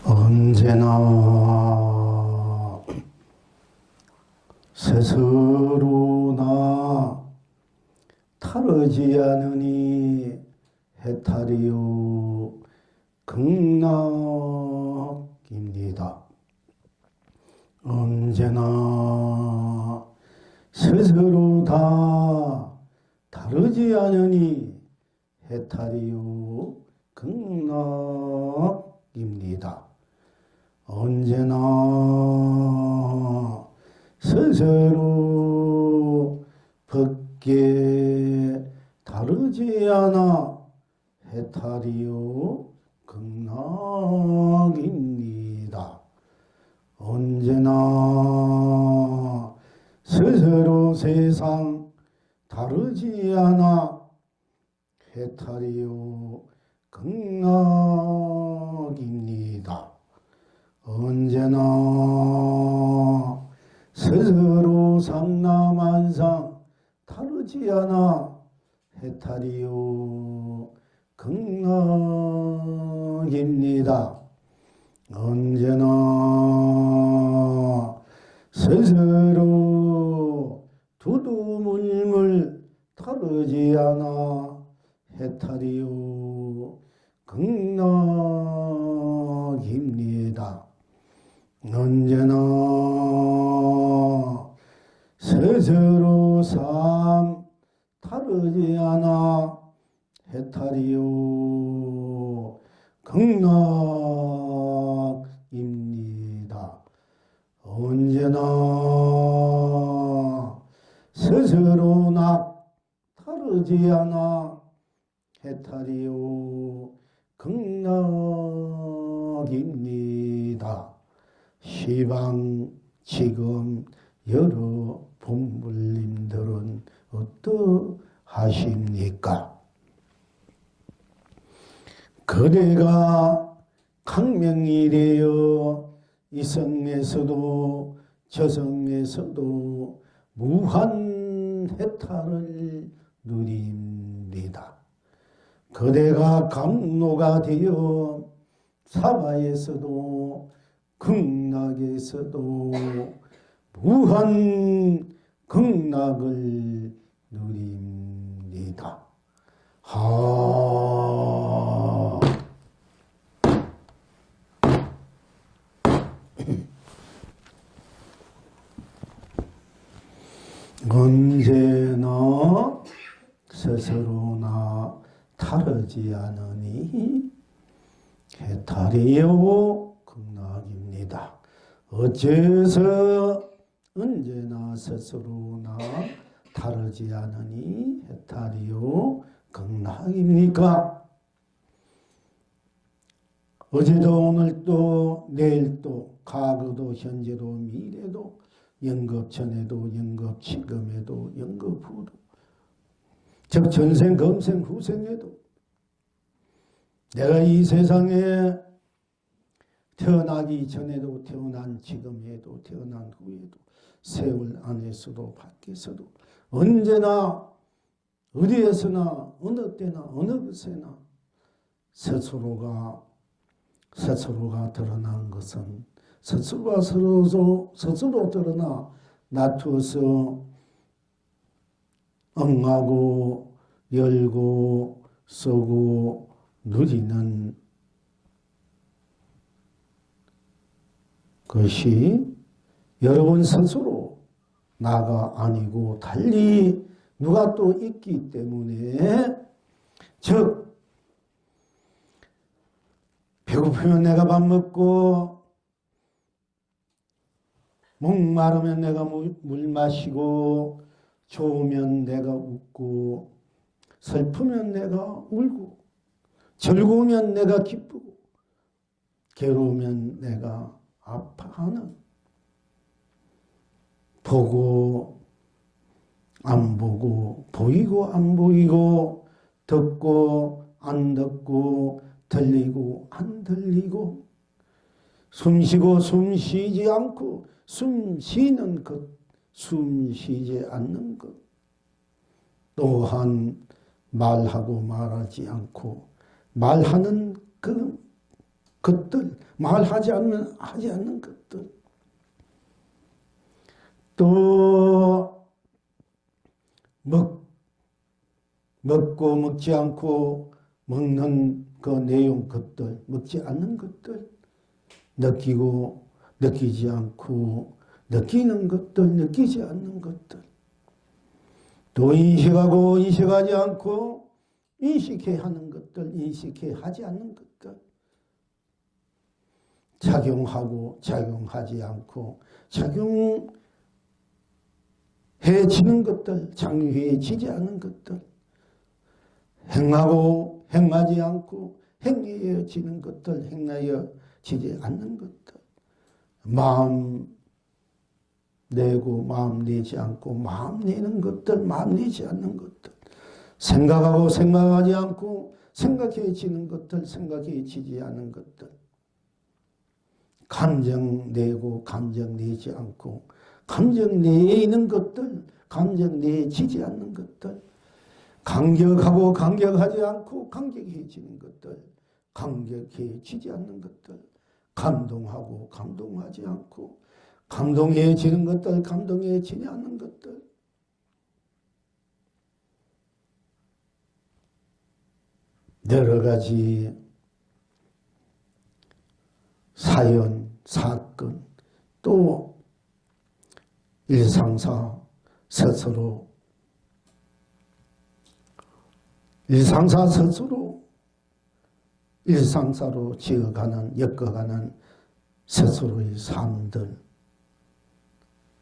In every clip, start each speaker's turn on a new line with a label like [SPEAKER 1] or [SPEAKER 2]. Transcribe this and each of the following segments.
[SPEAKER 1] 언제나 스스로나 타르지 않으니 해탈이요 극락입니다. 언제나 스스로 다 다르지 않으니 해탈이요 극락입니다. 언제나 스스로 밖에 다르지 않아 해탈이요 극락입니다. 언제나 스스로 세상 다르지 않아 해탈이요 극락입니다. 언제나 스스로 상남한상 다르지 않아 해탈이요 극락입니다. 언제나 스스로 두두물물 다르지 않아 해탈이요 극락입니다. 언제나 스스로 삶 다르지 않아 해탈이요 극락입니다. 언제나 스스로 낙 다르지 않아 해탈이요 극락입니다. 시방 지금 여러 본불님들은 어떠하십니까? 거래가 강명이래요. 이성에서도 저성에서도 무한 해탈을 누립니다. 거래가 강로가 되어 사바에서도 극락에서도 무한 극락을 누립니다. 언제나 스스로나 다르지 않으니 해탈이요 극락입니다. 어째서 언제나 스스로나 다르지 않으니 해탈이요 극락입니까? 어제도 오늘도 내일도 과거도 현재도 미래도 영겁전에도 영겁지금에도 영겁후도 즉 전생 검생 후생에도 내가 이 세상에 태어나기 전에도 태어난 지금에도 태어난 후에도 세월 안에서도 밖에서도 언제나 어디에서나 어느 때나 어느 곳에나 스스로가 드러난 것은 스스로가 스스로 드러나 놔두어서 응하고 열고 쓰고 누리는 것이 여러분 스스로 나가 아니고 달리 누가 또 있기 때문에 즉 배고프면 내가 밥 먹고 목마르면 내가 물 마시고 좋으면 내가 웃고 슬프면 내가 울고 즐거우면 내가 기쁘고 괴로우면 내가 아파하는 보고 안 보고 보이고 안 보이고 듣고 안 듣고 들리고 안 들리고 숨 쉬고 숨 쉬지 않고 숨 쉬는 것, 숨 쉬지 않는 것. 또한 말하고 말하지 않고 말하는 것들, 말하지 않으면 하지 않는 것들. 또 먹고 먹지 않고 먹는 그 내용 것들, 먹지 않는 것들, 느끼고 느끼지 않고 느끼는 것들, 느끼지 않는 것들. 또 인식하고 인식하지 않고 인식해 하는 것들, 인식해 하지 않는 것들. 작용하고 작용하지 않고 작용해지는 것들, 작용해지지 않는 것들. 행하고 행하지 않고 행해지는 것들, 행하여지지 않는 것들. 마음 내고 마음 내지 않고 마음 내는 것들, 마음 내지 않는 것들. 생각하고 생각하지 않고 생각해지는 것들, 생각해지지 않는 것들. 감정 내고 감정 내지 않고 감정 내는 것들, 감정 내지지 않는 것들. 감격하고 감격하지 않고 감격해지는 것들, 감격해지지 않는 것들. 감동하고 감동하지 않고 감동해지는 것들, 감동해지지 않는 것들. 여러 가지 사연, 사건, 또 일상사 스스로 일상사로 지어가는, 엮어가는 스스로의 삶들,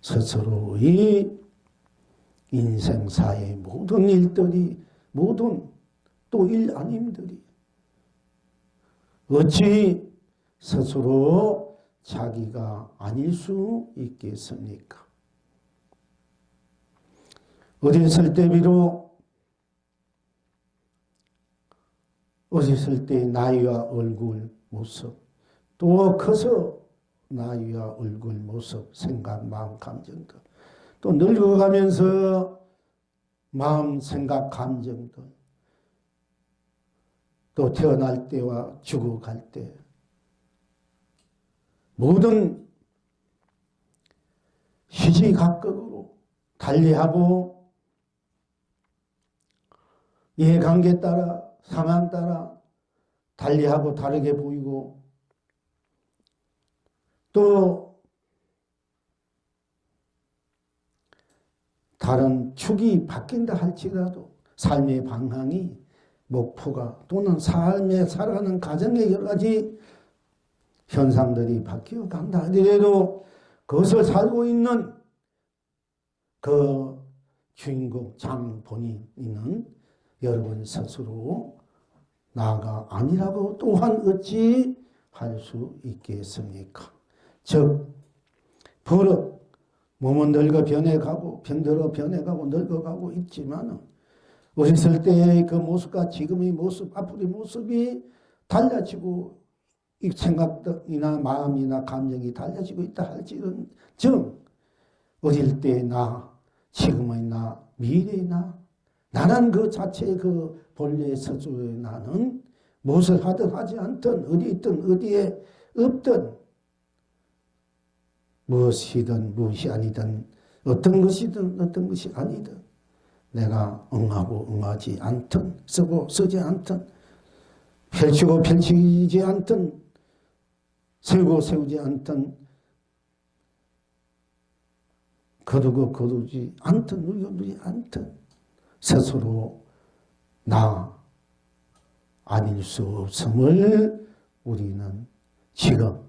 [SPEAKER 1] 스스로의 인생사의 모든 일들이, 모든 또 일 아님들이 어찌 스스로 자기가 아닐 수 있겠습니까? 어렸을 때 비록 어렸을 때 나이와 얼굴 모습, 또 커서 나이와 얼굴 모습, 생각, 마음, 감정들, 또 늙어가면서 마음, 생각, 감정들, 또 태어날 때와 죽어갈 때 모든 시시각각으로 달리하고 이해관계 따라 상황 따라 달리하고 다르게 보이고 또 다른 축이 바뀐다 할지라도 삶의 방향이 목표가 또는 삶에 살아가는 가정의 여러 가지 현상들이 바뀌어 간다 하더라도 그것을 살고 있는 그 주인공 장본인은 여러분 스스로 나가 아니라고 또한 어찌 할 수 있겠습니까? 즉 버릇 몸은 늙어 변해가고 병들어 변해가고 늙어가고 있지만 어렸을 때의 그 모습과 지금의 모습, 앞으로의 모습이 달라지고 이 생각이나 마음이나 감정이 달라지고 있다 할지는 즉 어릴 때의 나, 지금의 나, 미래의 나, 나는 그 자체의 그 본래의 스스로의 나는 무엇을 하든 하지 않든 어디 있든 어디에 없든 무엇이든 무엇이 아니든 어떤 것이든 어떤 것이 아니든 내가 응하고 응하지 않든 쓰고 쓰지 않든 펼치고 펼치지 않든 세우고 세우지 않든 거두고 거두지 않든 누르지 않든 스스로 나 아닐 수 없음을 우리는 지금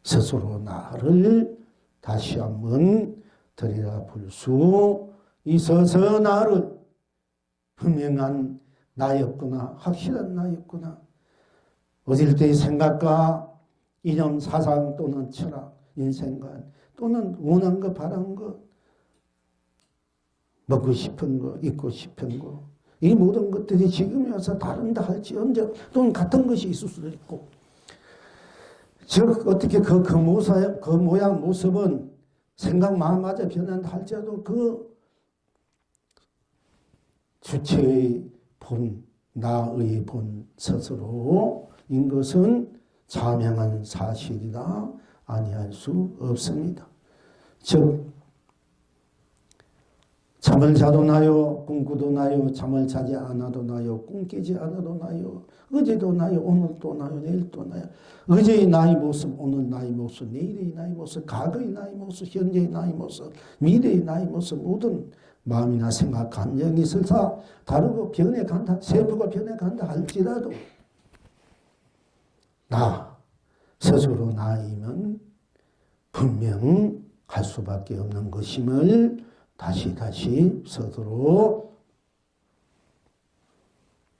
[SPEAKER 1] 스스로 나를 다시 한번 들여다볼 수 있어서 나를 분명한 나였구나, 확실한 나였구나. 어릴 때의 생각과 이념, 사상 또는 철학, 인생관 또는 원한 거, 바란 거, 먹고 싶은 거, 입고 싶은 거, 이 모든 것들이 지금에 와서 다른다 할지언정 또는 같은 것이 있을 수도 있고 즉 어떻게 그 모양 모습은 생각 마음마저 변한다 할지라도 그 주체의 본 나의 본 스스로인 것은 자명한 사실이라 아니할 수 없습니다. 즉 잠을 자도 나요, 꿈꾸도 나요, 잠을 자지 않아도 나요, 꿈 깨지 않아도 나요, 어제도 나요, 오늘도 나요, 내일도 나요. 어제의 나의 모습, 오늘 나의 모습, 내일의 나의 모습, 과거의 나의 모습, 현재의 나의 모습, 미래의 나의 모습, 모든 마음이나 생각, 감정이 설사 다르고 변해간다, 세포가 변해간다 할지라도 나 스스로 나이면 분명 할 수밖에 없는 것임을 다시 스스로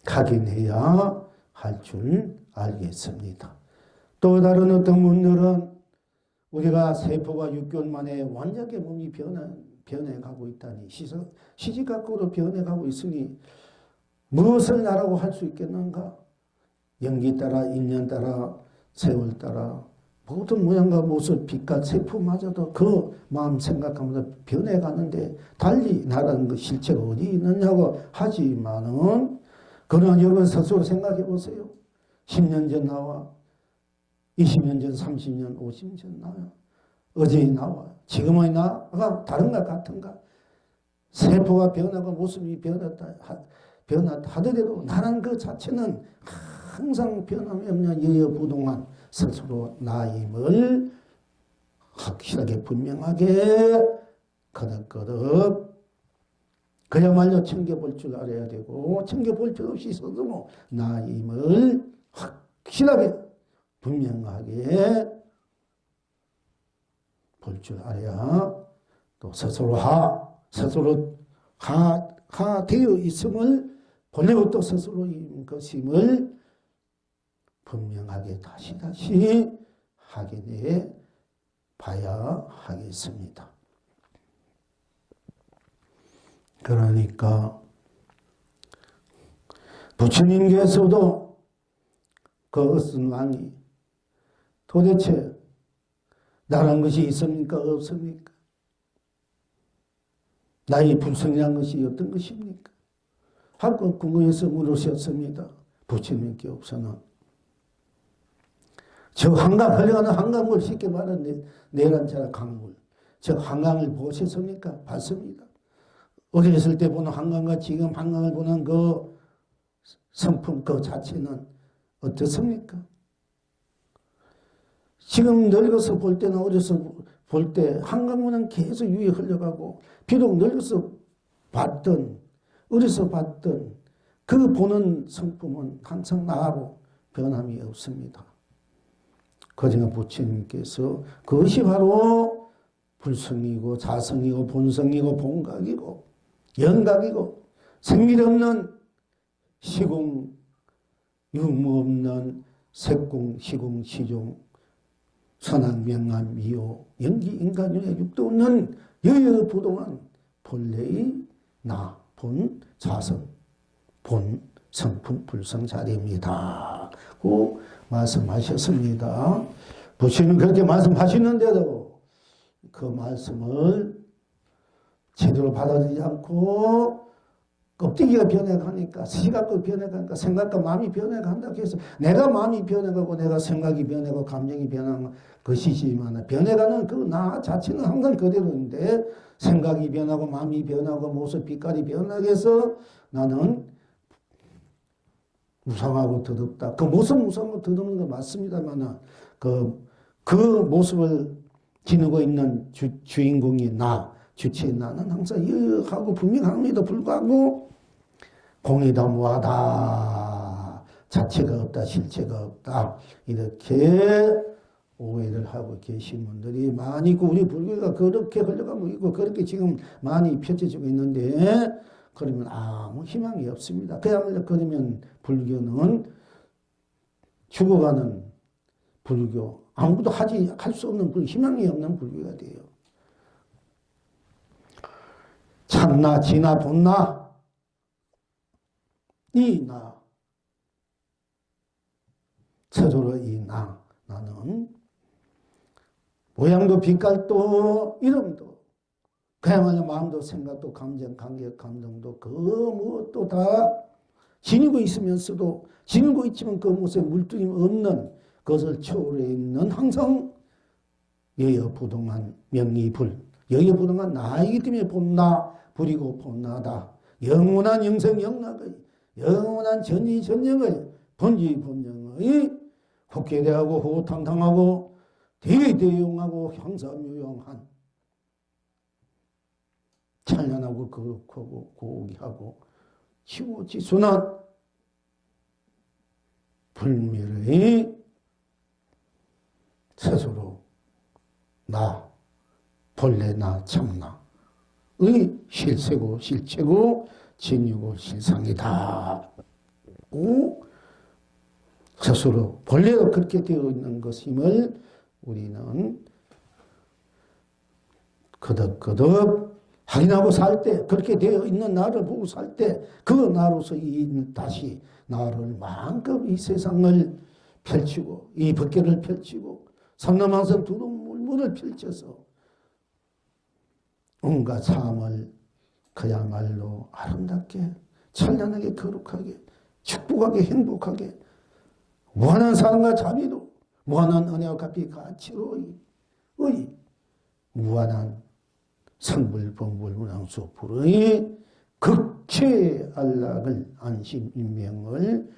[SPEAKER 1] 각인해야 할 줄 알겠습니다. 또 다른 어떤 분들은 우리가 세포가 6개월 만에 완전하게 몸이 변해가고 있다니 시시각각으로 변해가고 있으니 무엇을 나라고 할 수 있겠는가? 연기 따라 1년 따라 세월 따라 모든 모양과 모습, 빛과 세포마저도 그 마음 생각하면서 변해가는데 달리 나라는 그 실체가 어디 있느냐고 하지만은 그러나 여러분 스스로 생각해 보세요. 10년 전 나와 20년 전, 30년, 50년 전 나와 어제의 나와 지금의 나가 다른가 같은가? 세포가 변하고 모습이 변했다 하더라도 나라는 그 자체는 항상 변함이 없는 여여부동한 스스로 나임을 확실하게 분명하게 거듭거듭 그야말로 챙겨볼 줄 알아야 되고 챙겨볼 필요 없이 스스로 나임을 확실하게 분명하게 볼 줄 알아야 또 스스로 되어 있음을 본래부터 또 스스로인 것임을 분명하게 다시 확인해 봐야 하겠습니다. 그러니까 부처님께서도 그 어떤 왕이 도대체 나란 것이 있습니까? 없습니까? 나의 불성이란 것이 어떤 것입니까? 하고 궁금해서 물으셨습니다. 부처님께 없어는 저 한강 흘러가는 한강물 쉽게 말하는 내란자라 강물 저 한강을 보셨습니까? 봤습니다. 어렸을 때 보는 한강과 지금 한강을 보는 그 성품 그 자체는 어떻습니까? 지금 늙어서 볼 때나 어려서 볼 때 한강물은 계속 위에 흘러가고 비록 늙어서 봤던 어려서 봤던 그 보는 성품은 항상 나하고 변함이 없습니다. 그러나 부처님께서 그것이 바로 불성이고 자성이고 본성이고 본각이고 영각이고 생밀없는 시공 유무 없는 색공 시공 시종 선악 명암 미호 연기 인간윤회 육도 없는 여여부동한 본래의 나 본 자성 본 성품 불성 자리입니다. 고 말씀하셨습니다. 부처님은 그렇게 말씀하시는데도 그 말씀을 제대로 받아들이지 않고 껍데기가 변해가니까 시각도 변해가니까 생각과 마음이 변해간다 해서 내가 마음이 변해가고 내가 생각이 변해가고 감정이 변하는 것이지만 변해가는 그 나 자체는 항상 그대로인데 생각이 변하고 마음이 변하고 모습 빛깔이 변하게 해서 나는 무상하고 더럽다. 그 모습 무상하고 더럽는 건 맞습니다만 그 모습을 지니고 있는 주인공이 나 주체인 나는 항상 여하고 분명함에도 불구하고 공이다 무하다 자체가 없다 실체가 없다 이렇게 오해를 하고 계신 분들이 많이 있고 우리 불교가 그렇게 흘러가고 있고 그렇게 지금 많이 펼쳐지고 있는데 그러면 아무 희망이 없습니다. 그야말로 그러면 불교는 죽어가는 불교 아무것도 할 수 없는 불교 희망이 없는 불교가 돼요. 참나 지나 본나 이 나 스스로 이 나는 모양도 빛깔도 이름도 그야말로 마음도 생각도 감정, 감격, 감동도 그 무엇도 다 지니고 있으면서도 지니고 있지만 그 무엇에 물들임 없는 그것을 초월해 있는 항상 여여부동한 명의불, 여여부동한 나이기 때문에 본나 불이고 본나다. 영원한 영생 영락의 영원한 전지전능의 본지본능의 국회대하고 호탕탕하고 대대용하고 형사묘용한 찬란하고 거룩하고 고귀하고 치우치순한 불멸의 스스로 나 본래 나 참나의 실세고 실체고 진유고 실상이다. 스스로 본래도 그렇게 되어 있는 것임을 우리는 거듭거듭 확인하고 살 때, 그렇게 되어 있는 나를 보고 살 때, 그 나로서 다시 나를 마음껏 이 세상을 펼치고, 이 법계를 펼치고, 삼남한선 두루물물을 펼쳐서 온갖 삶을 그야말로 아름답게, 찬란하게, 거룩하게, 축복하게, 행복하게, 무한한 사랑과 자비로, 무한한 은혜와 값이 가치로의 무한한 성불범불 문항수 불의 극체 안락을 안심인명을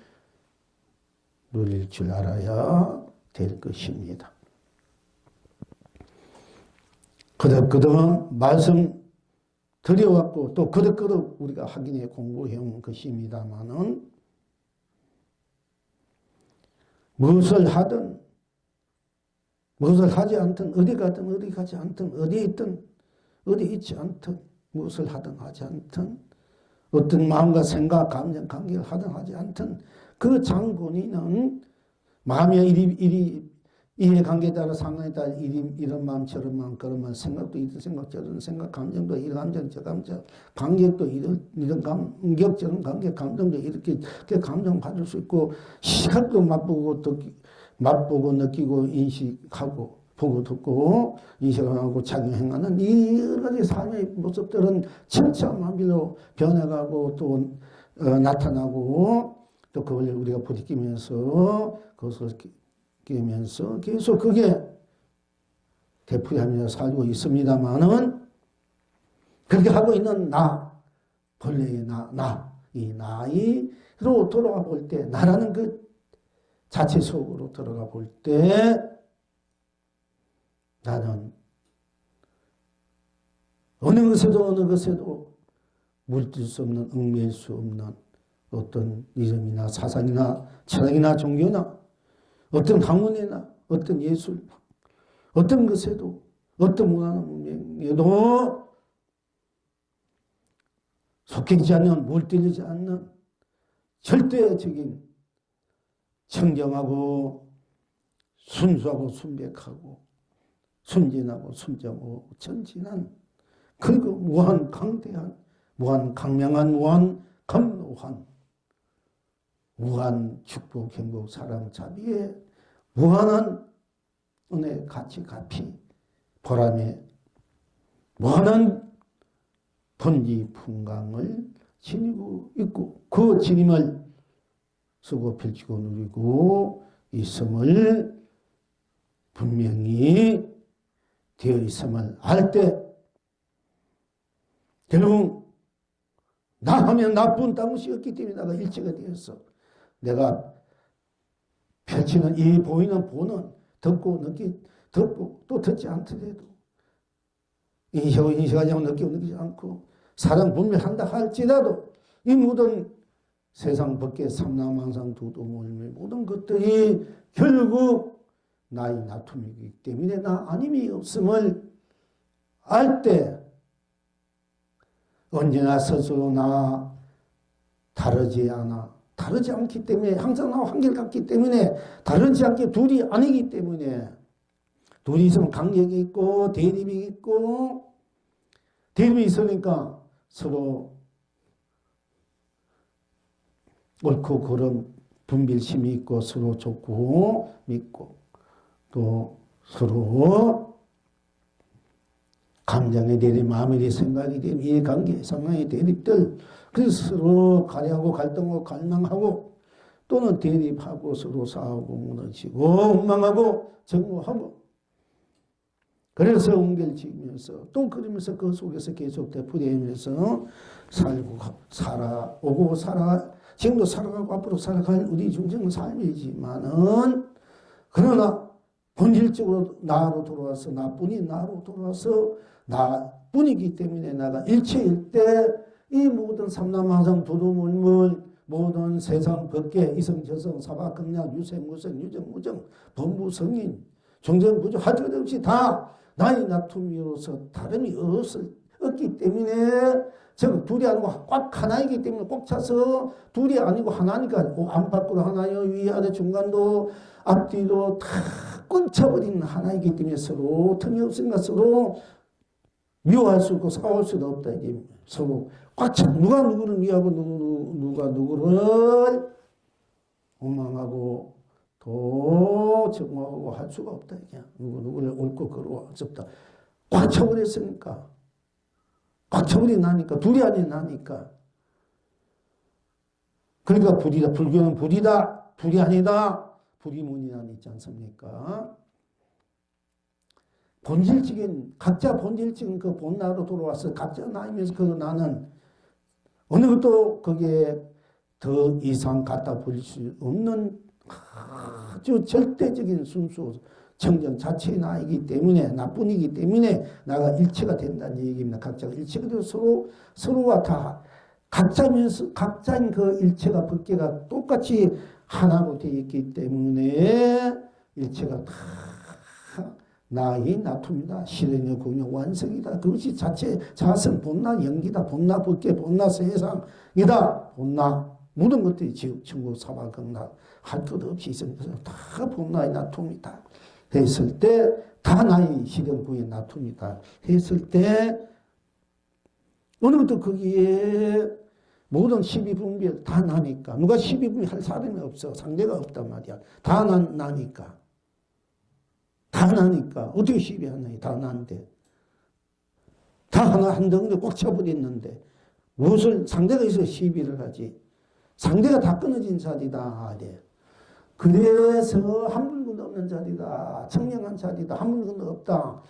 [SPEAKER 1] 누릴 줄 알아야 될 것입니다. 거듭거듭 말씀 드려왔고 또 거듭거듭 우리가 확인해 공부해온 것입니다마는 무엇을 하든 무엇을 하지 않든 어디 가든 어디 가지 않든 어디에 있든 어디 있지 않든 무엇을 하든 하지 않든 어떤 마음과 생각, 감정, 관계를 하든 하지 않든 그 장본인은 마음의 이해관계에 따라 상황에 따라 이런 마음 저런 마음 그런 마음 생각도 이런 생각 저런 생각 감정도 이런 감정 저 감정 관계도 이런 감격 저런 감격 감정도 이렇게 감정 받을 수 있고 시각도 맛보고 느끼고 인식하고 보고 듣고 인식하고 작용하는 이 여러 가지 삶의 모습들은 천차만별로 변해가고 또 나타나고 또 그걸 우리가 부딪히면서 그것을 끼면서 계속 그게 되풀이하면서 살고 있습니다만은 그렇게 하고 있는 본래의 이 나이로 돌아가 볼 때 나라는 그 자체 속으로 들어가 볼 때 나는 어느 것에도 물들 수 없는 얽매일 수 없는 어떤 이름이나 사상이나 철학이나 종교나 어떤 학문이나 어떤 예술 어떤 것에도 어떤 문화나 문명에도 속해지지 않는 물들이지 않는 절대적인 청정하고 순수하고 순백하고 순진하고 순정하고 천진한 그리고 무한 강대한 무한 강명한 무한 감노한 무한 축복 행복 사랑 자비의 무한한 은혜 가치 가피 보람의 무한한 본지 풍광을 지니고 있고 그 지님을 쓰고 펼치고 누리고 있음을 분명히 되어 있음을 알 때 결국 나 하면 나쁜 딴것이 없기 때문에 내가 일체가 되었어. 내가 펼치는 이 보이는 보는 듣고 또 듣지 않더라도 인식하지 않고 느끼지 않고 사랑 분별한다 할지라도 이 모든 세상 밖에 삼라망상 두두몰밀 모든 것들이 결국 나의 나툼이기 때문에 나 아님이 없음을 알 때 언제나 스스로 나 다르지 않기 때문에 항상 나와 한결같기 때문에 다르지 않게 둘이 아니기 때문에 둘이 있으면 간격이 있고 대립이 있고 대립이 있으니까 서로 옳고 그른 분별심이 있고 서로 좋고 믿고 또 서로 감정의 대립, 마음의 대립, 생각의 대립, 이해관계, 상황의 대립들, 그래서 서로 가려하고 갈등하고 갈망하고 또는 대립하고 서로 싸우고 무너지고 원망하고 정오하고 그래서 옹결지면서 또 그러면서 그 속에서 계속 되풀이하면서 살고 살아오고 지금도 살아가고 앞으로 살아갈 우리 중생은 삶이지만은 그러나 본질적으로 나로 돌아와서 나뿐이 나로 돌아와서 나뿐이기 때문에 나가 일체일 때 이 모든 삼남하상 두두물물 모든 세상 법계 이성저성 사바극락 유세무성 유정무정 범부성인 종정부정 할 것 없이 다 나의 나툼이로서 다름이 없기 때문에 즉 둘이 아니고 꽉 하나이기 때문에 꼭 차서 둘이 아니고 하나니까 안팎으로 하나요 위아래 중간도 앞뒤도 다 꽂혀버린 하나이기 때문에 서로 틈이 없으니까 서로 미워할 수 없고 싸울 수도 없다. 이게 서로 꽉 차. 누가 누구를 미워하고 누가 누구를 원망하고 또 정하고 할 수가 없다. 이게 누구를 옳고 그르고 할 수 없다. 꽉 차버렸으니까. 꽉 차버린 나니까. 둘이 아닌 나니까. 그러니까 불이다. 불교는 불이다. 불이 아니다. 불이문이라는 있지 않습니까? 본질적인 각자 본질적인 그 본나로 돌아와서 각자 나이면서 그 나는 어느 것도 거기에 더 이상 갖다 버릴 수 없는 아주 절대적인 순수 청정 자체의 나이기 때문에 나뿐이기 때문에 나가 일체가 된다는 얘기입니다. 각자가 일체가 되어 서로와 다 각자인 그 일체가 법계가 똑같이 하나로 되어 있기 때문에 일체가 다 나의 나툼이다. 실행의 공용 완성이다. 그것이 자체 자성 본나 연기다. 본나 법계 본나 세상이다. 본나 모든 것들이 천국 사바극락 할 것 없이 있으면서 다 본나의 나툼이다. 했을 때 다 나의 실행구의 나툼이다. 했을 때 어느 것도 거기에 모든 시비분별 다 나니까 누가 시비분별 할 사람이 없어. 상대가 없단 말이야. 다 나니까. 다 나니까 어떻게 시비하냐. 다 나는데 다 하나 한 덩어리 꽉 차버렸는데 무엇을 상대가 있어 시비를 하지. 상대가 다 끊어진 자리다. 그래서 한 물건도 없는 자리다. 청량한 자리다. 한 물건도 없다.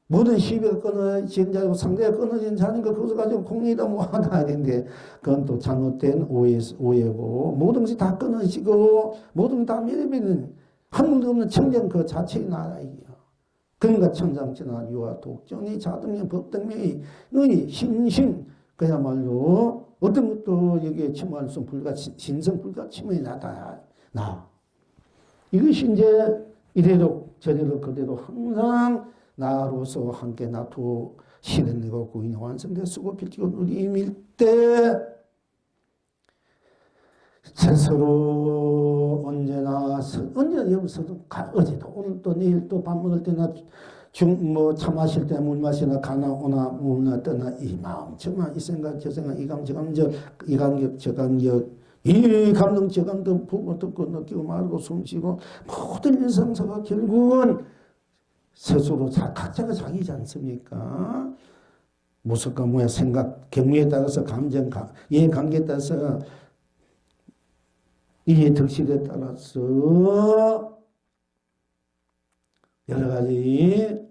[SPEAKER 1] 모든 시비가 끊어진 자리고 상대가 끊어진 자리니까 그것을 가지고 공리다 뭐 하다 하는데 그건 또 잘못된 오해고 모든 것이 다 끊어지고 모든 것이 다 밀어버리는 한 물도 없는 청정 그 자체의 나라이요. 그러니까 천상천하 유아 독전이 자등명 법등명의 신심 그야말로 어떤 것도 여기에 침할 수 불가 신성 불가침의 나다. 이것이 이제 이래로 저래로 그대로 항상 나로서 함께 나투 실현되고 구인이 완성되어 쓰고 빌기고 누림일 때 서로 언제나 여기서도 어제도 오늘도 내일도 밥 먹을 때나 차 마실 때 물 마시나 가나 오나 물나 떠나 이 마음 저만 이 생각 저 생각 이 감 저 감정 이 간격 저 간격 이 감동 저 감동 보고 듣고 느끼고 말고 숨쉬고 모든 일상사가 결국은 스스로 각자가 자기지 않습니까? 모습과 모양 생각 경무에 따라서 감정 이해관계에 따라서 이해 덕실에 따라서 여러 가지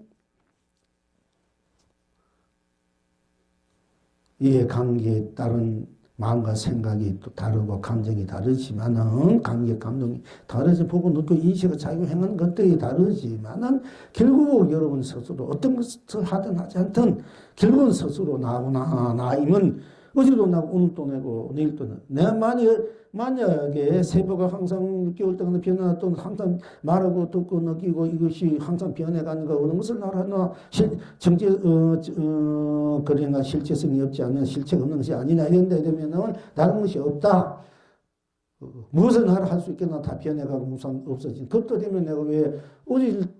[SPEAKER 1] 이해관계에 따른 마음과 생각이 또 다르고 감정이 다르지만은 관계 감동이 다르지 보고 느끼고 인식을 작용하는 것들이 다르지만은 결국 여러분 스스로 어떤 것을 하든 하지 않든 결국은 스스로 나구나 나이면 어제도 나고 오늘도 내고 내일도 내가 만약에 세포가 항상 6개월 동안 변화도 항상 말하고 듣고 느끼고 이것이 항상 변해가는 거 어느 것을 나라나 그러니까 실체성이 없지 않는 실체가 없는 것이 아니냐 이런데 되면은 다른 것이 없다. 무엇을 나를 할 수 있겠나 다 변해가고 무상 없어진. 그것도 되면 내가 왜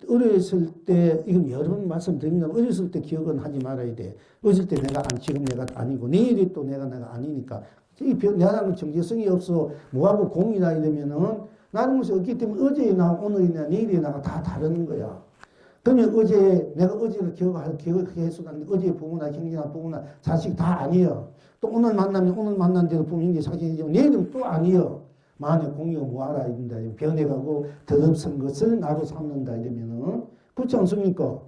[SPEAKER 1] 어렸을 때 이건 여러 번 말씀드립니다. 어렸을 때 기억은 하지 말아야 돼. 어렸을 때 내가 지금 내가 아니고 내일이 또 내가 아니니까 이 나라는 정체성이 없어 무하고 공이나 이러면은 나는 것이 없기 때문에 어제나 오늘이나 내일이나 다 다른 거야. 그러면 어제 내가 어제를 기억했었는데 어제 부모나 형제나 부모나 자식 다 아니에요. 또 오늘 만나면 오늘 만난 대로 부모 형제 자식이죠. 내일은 또 아니에요. 만약 공유가 뭐하라 이런다. 변해가고 더럽은 것을 나로 삼는다 이러면은 그렇지 않습니까?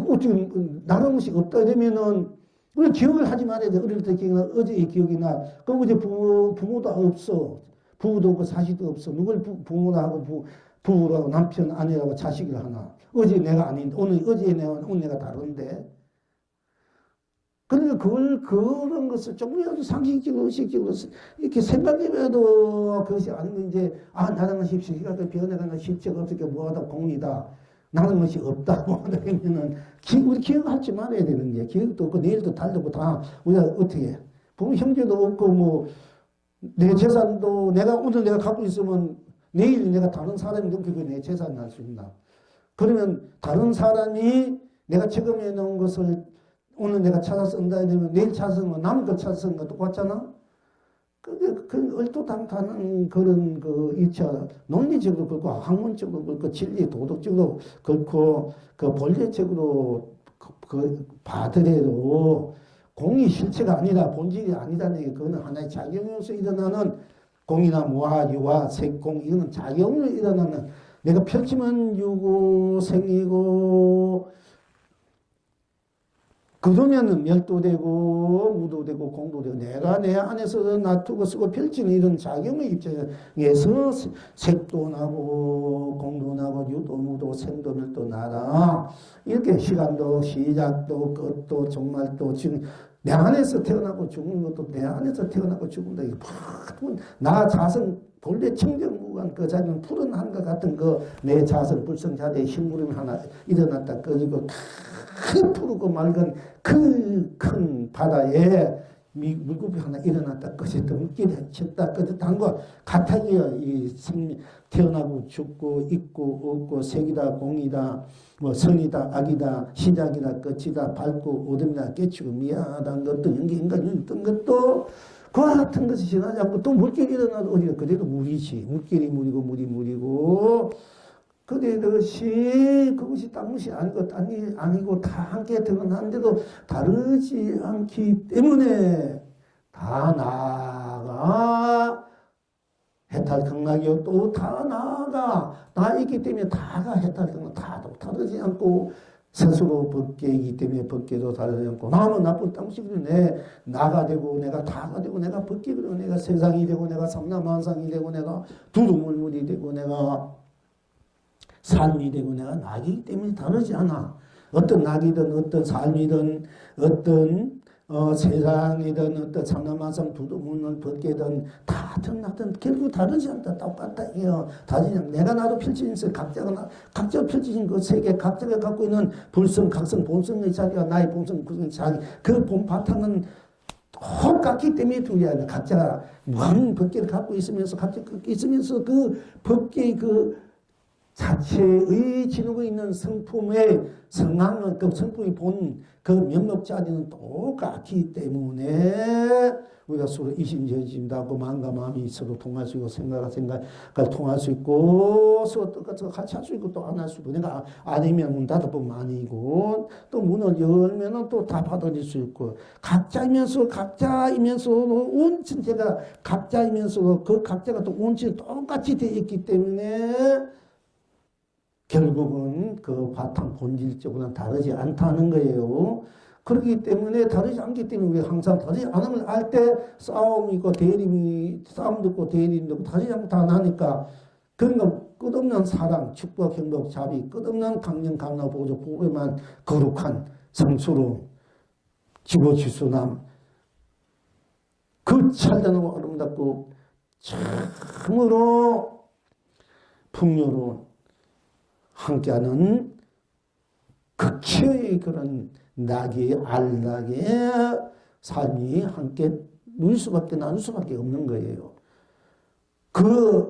[SPEAKER 1] 어떻게 나른 것이 없다 이러면은 우리 기억을 하지 말아야 돼. 어릴 때 기억나 어제의 기억이나 그럼 이제 부모도 없어. 부부도 없고 자식도 없어. 누굴 부모나 하고 부부라고 남편 아내라고 자식을 하나. 어제 내가 아닌데 어제 내가 오늘 내가 다른데. 그러니까 그런 것을 조금이라도 상식적으로 의식적으로 이렇게 생각해봐도 그것이 아니면 이제 나는 것이 시각을 변해가는 실체가 없으니까 뭐하다 공이다. 나는 것이 없다 뭐하다 하면은 우리 기억하지 말아야 되는 게 기억도 없고 내일도 달도 없고 다 우리가 어떻게 해. 보면 형제도 없고 뭐 내 재산도 오늘 내가 갖고 있으면 내일 내가 다른 사람이 넘기고 내 재산을 할 수 있나. 그러면 다른 사람이 내가 처음에 놓은 것을 오늘 내가 찾아 쓴다 이러면 내일 찾아 쓴 거 남의 거 찾아 쓴 거 똑같잖아. 그 얼토당토하는 그런 그 일차 논리적으로 그렇고 학문적으로 그렇고 진리 도덕적으로 그렇고 그 본래적으로 그 봐더라도 공이 실체가 아니라 본질이 아니다는 게 그거는 하나의 작용으로서 일어나는 공이나 무아, 유아, 색공 이거는 작용으로 일어나는 내가 펼치면 유고 생이고 그러면은 멸도되고 무도되고 공도되고 내가 내 안에서 놔두고 쓰고 펼치는 이런 작용의 입장에서 색도 나고 공도 나고 유도 무도 생도 멸도 나라 이렇게 시간도 시작도 끝도 종말도 지금 내 안에서 태어나고 죽는 것도 내 안에서 태어나고 죽는다. 나 자성 본래 청정무관 그 자리는 푸른 한과 같은 그 내 자성 불성자대의 힘구름이 하나 일어났다 꺼지고 큰 푸르고 맑은 그 큰 바다에 물고기 하나 일어났다 꺼졌다 물길이 쳤다 꺼졌다 한 거 같아요. 이 생명 태어나고 죽고 있고 없고 색이다 공이다 뭐 선이다 악이다 시작이다 끝이다 밝고 어둠이다 깨치고 미안하다는 것도 인간이 어떤 것도 그와 같은 것이 지나지 않고 또 물길이 일어나도 어디가 그대로 물이지 물길이 물이고 물이 물이고 그것이 딴 것이 아니고 다 함께 드러났는데도 다르지 않기 때문에 다 나아가 해탈강락이요 또 다 나아가 나이기 때문에 다가 해탈강락 다도 다르지 않고 스스로 벗개이기 때문에 벗개도 다르지 않고 마음은 나쁜 땅식으로 나가 되고 내가 다가 되고 내가 벗개 되고 내가 세상이 되고 내가 삼라만상이 되고 내가 두루물물이 되고 내가 삶이 되고 내가 낙이기 때문에 다르지 않아. 어떤 낙이든 어떤 삶이든 어떤 세상이든 어떤 참나만상 두루문을 벗게든 다든 나든 결국 다르지 않다. 똑같다. 다르지 않다. 내가 나도 펼쳐진 각자가 펼쳐진 그 세계 각자가 갖고 있는 불성, 각성, 본성의 자리와 나의 본성, 본성의 자리 그 본 바탕은 똑같기 때문에 둘이 아니라 각자가 무한 법계를 갖고 있으면서 각자 있으면서 그 법계의 그 자체의 지니고 있는 성품의 성향은 그 성품이 본 그 면목자리는 똑같기 때문에 우리가 서로 이심저심하고 마음과 마음이 서로 통할 수 있고 생각과 생각을 통할 수 있고 서로 똑같이 같이 할 수 있고 또 안 할 수 있고 내가 아니면 문 닫아보면 아니고 또 문을 열면 또 다 받아들일 수 있고 각자이면서 온 전체가 각자이면서 그 각자가 또 온전히 똑같이 되어 있기 때문에 결국은 그 바탕 본질적으로는 다르지 않다는 거예요. 그렇기 때문에 다르지 않기 때문에 우리가 항상 다르지 않음을 알 때 싸움이 있고 싸움도 있고 대립도 있고 다르지 않다 나니까 그러니까 끝없는 사랑, 축복, 행복, 자비, 끝없는 강령, 감나, 보조, 보배만 거룩한 성수로 지고지순함 그 찬란하고 아름답고 참으로 풍요로운 함께하는 극치의 그런 알락의 삶이 함께 누릴 수밖에 나눌 수밖에 없는 거예요.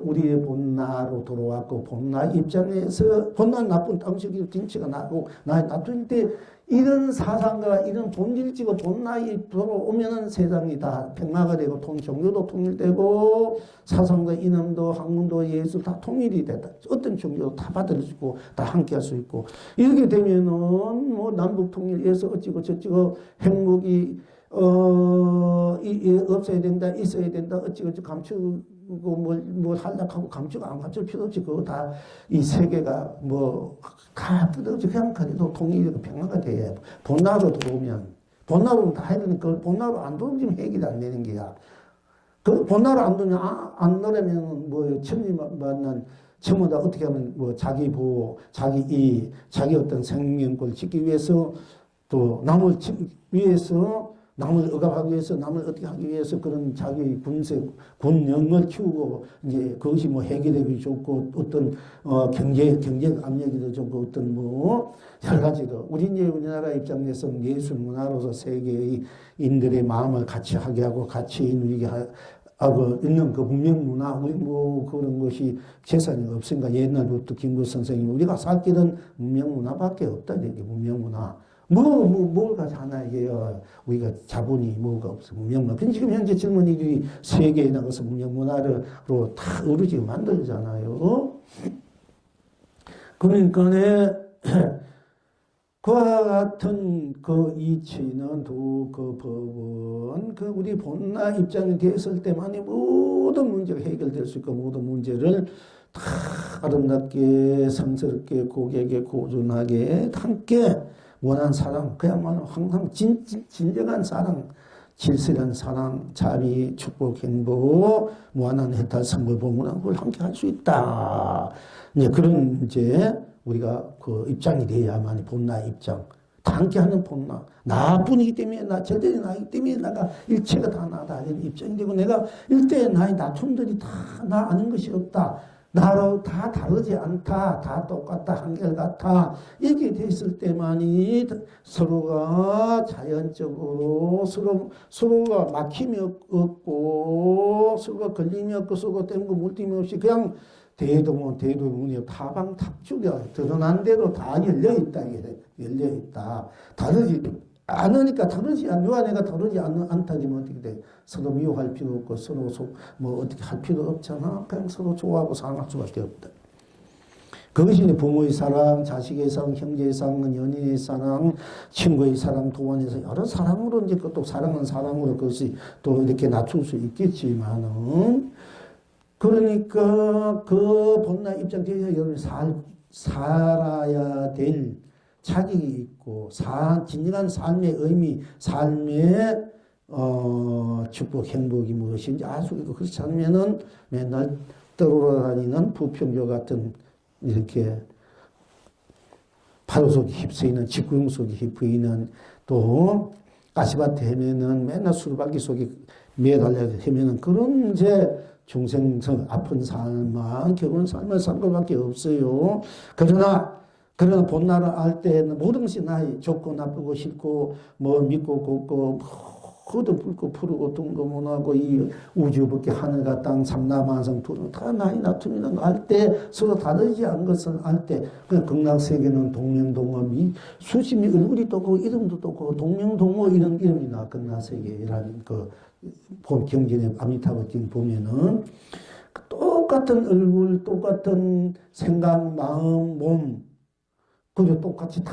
[SPEAKER 1] 우리의 본나로 돌아왔고, 본나 입장에서, 본나 나쁜 땅속이 딩치가 나고, 나의 나쁜 때, 이런 사상과 이런 본질지고 본나이 돌아오면은 세상이 다 평화가 되고, 종교도 통일되고, 사상과 이념도, 학문도, 예술 다 통일이 됐다. 어떤 종교도 다 받아들여지고, 다 함께 할 수 있고, 이렇게 되면은, 뭐, 남북 통일에서 어찌고 저찌고 행복이, 없어야 된다, 있어야 된다, 어찌어찌 감추고, 뭘 하려고 감추고 안 감출 필요 없지. 그거 다, 이 세계가 뭐, 다 끝없이 그냥 가도 통일이고 평화가 돼야 본나로 들어오면, 본나로 다 해야 되니까, 본나로 안 들어오면 해결이 안 되는 게야. 그 본나로 안 들어오면, 안 넣으면 뭐, 천리 만난, 전부 다 어떻게 하면 뭐, 자기 보호, 자기 어떤 생명권을 지키기 위해서, 또 남을 위해서, 남을 억압하기 위해서, 남을 어떻게 하기 위해서 그런 자기 군영을 키우고, 이제 그것이 뭐 해결되기 좋고, 어떤, 경제적 압력이 좋고, 어떤 뭐, 여러 가지로. 우리나라 입장에서 예술 문화로서 세계인들의 마음을 같이 하게 하고, 같이 누리게 하고 있는 그 문명 문화, 우리 뭐 그런 것이 재산이 없으니까 옛날부터 김구 선생님, 우리가 살 길은 문명 문화밖에 없다, 이게 문명 문화. 뭘 가지고 하나, 이게요. 우리가 자본이 뭐가 없어. 문명문화. 근데 지금 현재 젊은이들이 세계에 나가서 문명문화로 다 어루지게 만들잖아요. 그러니까, 그와 같은 그 이치는 그 법은 우리 본나 입장이 됐을 때만이 모든 문제가 해결될 수 있고, 모든 문제를 다 아름답게, 성스럽게, 고객에 고준하게, 함께 원한 사랑, 그야말로 항상 진정한 사랑, 질서한 사랑, 자비, 축복, 행복, 무한한 해탈, 선물, 보문한 걸 함께 할 수 있다. 이제 그런 우리가 그 입장이 돼야만 본나 입장. 다 함께 하는 본나. 나뿐이기 때문에, 절대의 나이기 때문에 내가 일체가 다 나다. 이런 입장이 되고, 내가 일대의 나의 다툼들이 다 나 아는 것이 없다. 나로 다 다르지 않다. 다 똑같다. 한결같다. 이렇게 됐을 때만이 서로가 자연적으로 서로가 막힘이 없고, 서로가 걸림이 없고, 서로가 때문에 물림이 없이 그냥 대도문이 타방탑주가 드러난 대로 다 열려있다. 열려있다. 다르지 않으니까 너와 내가 다르지 않다 그러면 어떻게 돼? 서로 미워할 필요 없고 서로 뭐 어떻게 할 필요 없잖아. 그냥 서로 좋아하고 사랑할 수밖에 없다. 그것이 부모의 사랑, 자식의 사랑, 형제의 사랑, 연인의 사랑, 친구의 사랑, 동안에서 여러 사랑으로 이제 또 사랑은 사랑으로 그것이 또 이렇게 낮출 수 있겠지만은 그러니까 그 본나 입장에서 여러분이 살아야 될 자격이 있고, 진정한 삶의 의미, 삶의, 축복, 행복이 무엇인지 알 수 있고, 그렇지 않으면은 맨날 떠돌아다니는 부평교 같은 이렇게 파도 속에 휩쓰이는, 직구용 속에 휩쓰이는, 또 가시밭에 헤매는 맨날 수르바퀴 속에 매달려 헤매는 그런 중생성 아픈 삶만 결혼 삶을 산 것밖에 없어요. 그러나 본나를 알 때는 모든 것이 나의 좋고 나쁘고 싫고 뭐 믿고 곱고 모든 붉고 푸르고 둥거문하고 이 우주밖에 하늘과 땅 삼라만상 다 나의 나툼이라는 걸 알 때 서로 다르지 않은 것을 알 때 그 극락세계는 동명동어 수심이 얼굴이 똑고 이름도 똑고 동명동어 이런 이름이 나 극락세계라는 경전의 아미타불경 보면은 똑같은 얼굴, 똑같은 생각, 마음, 몸, 그저 똑같이 다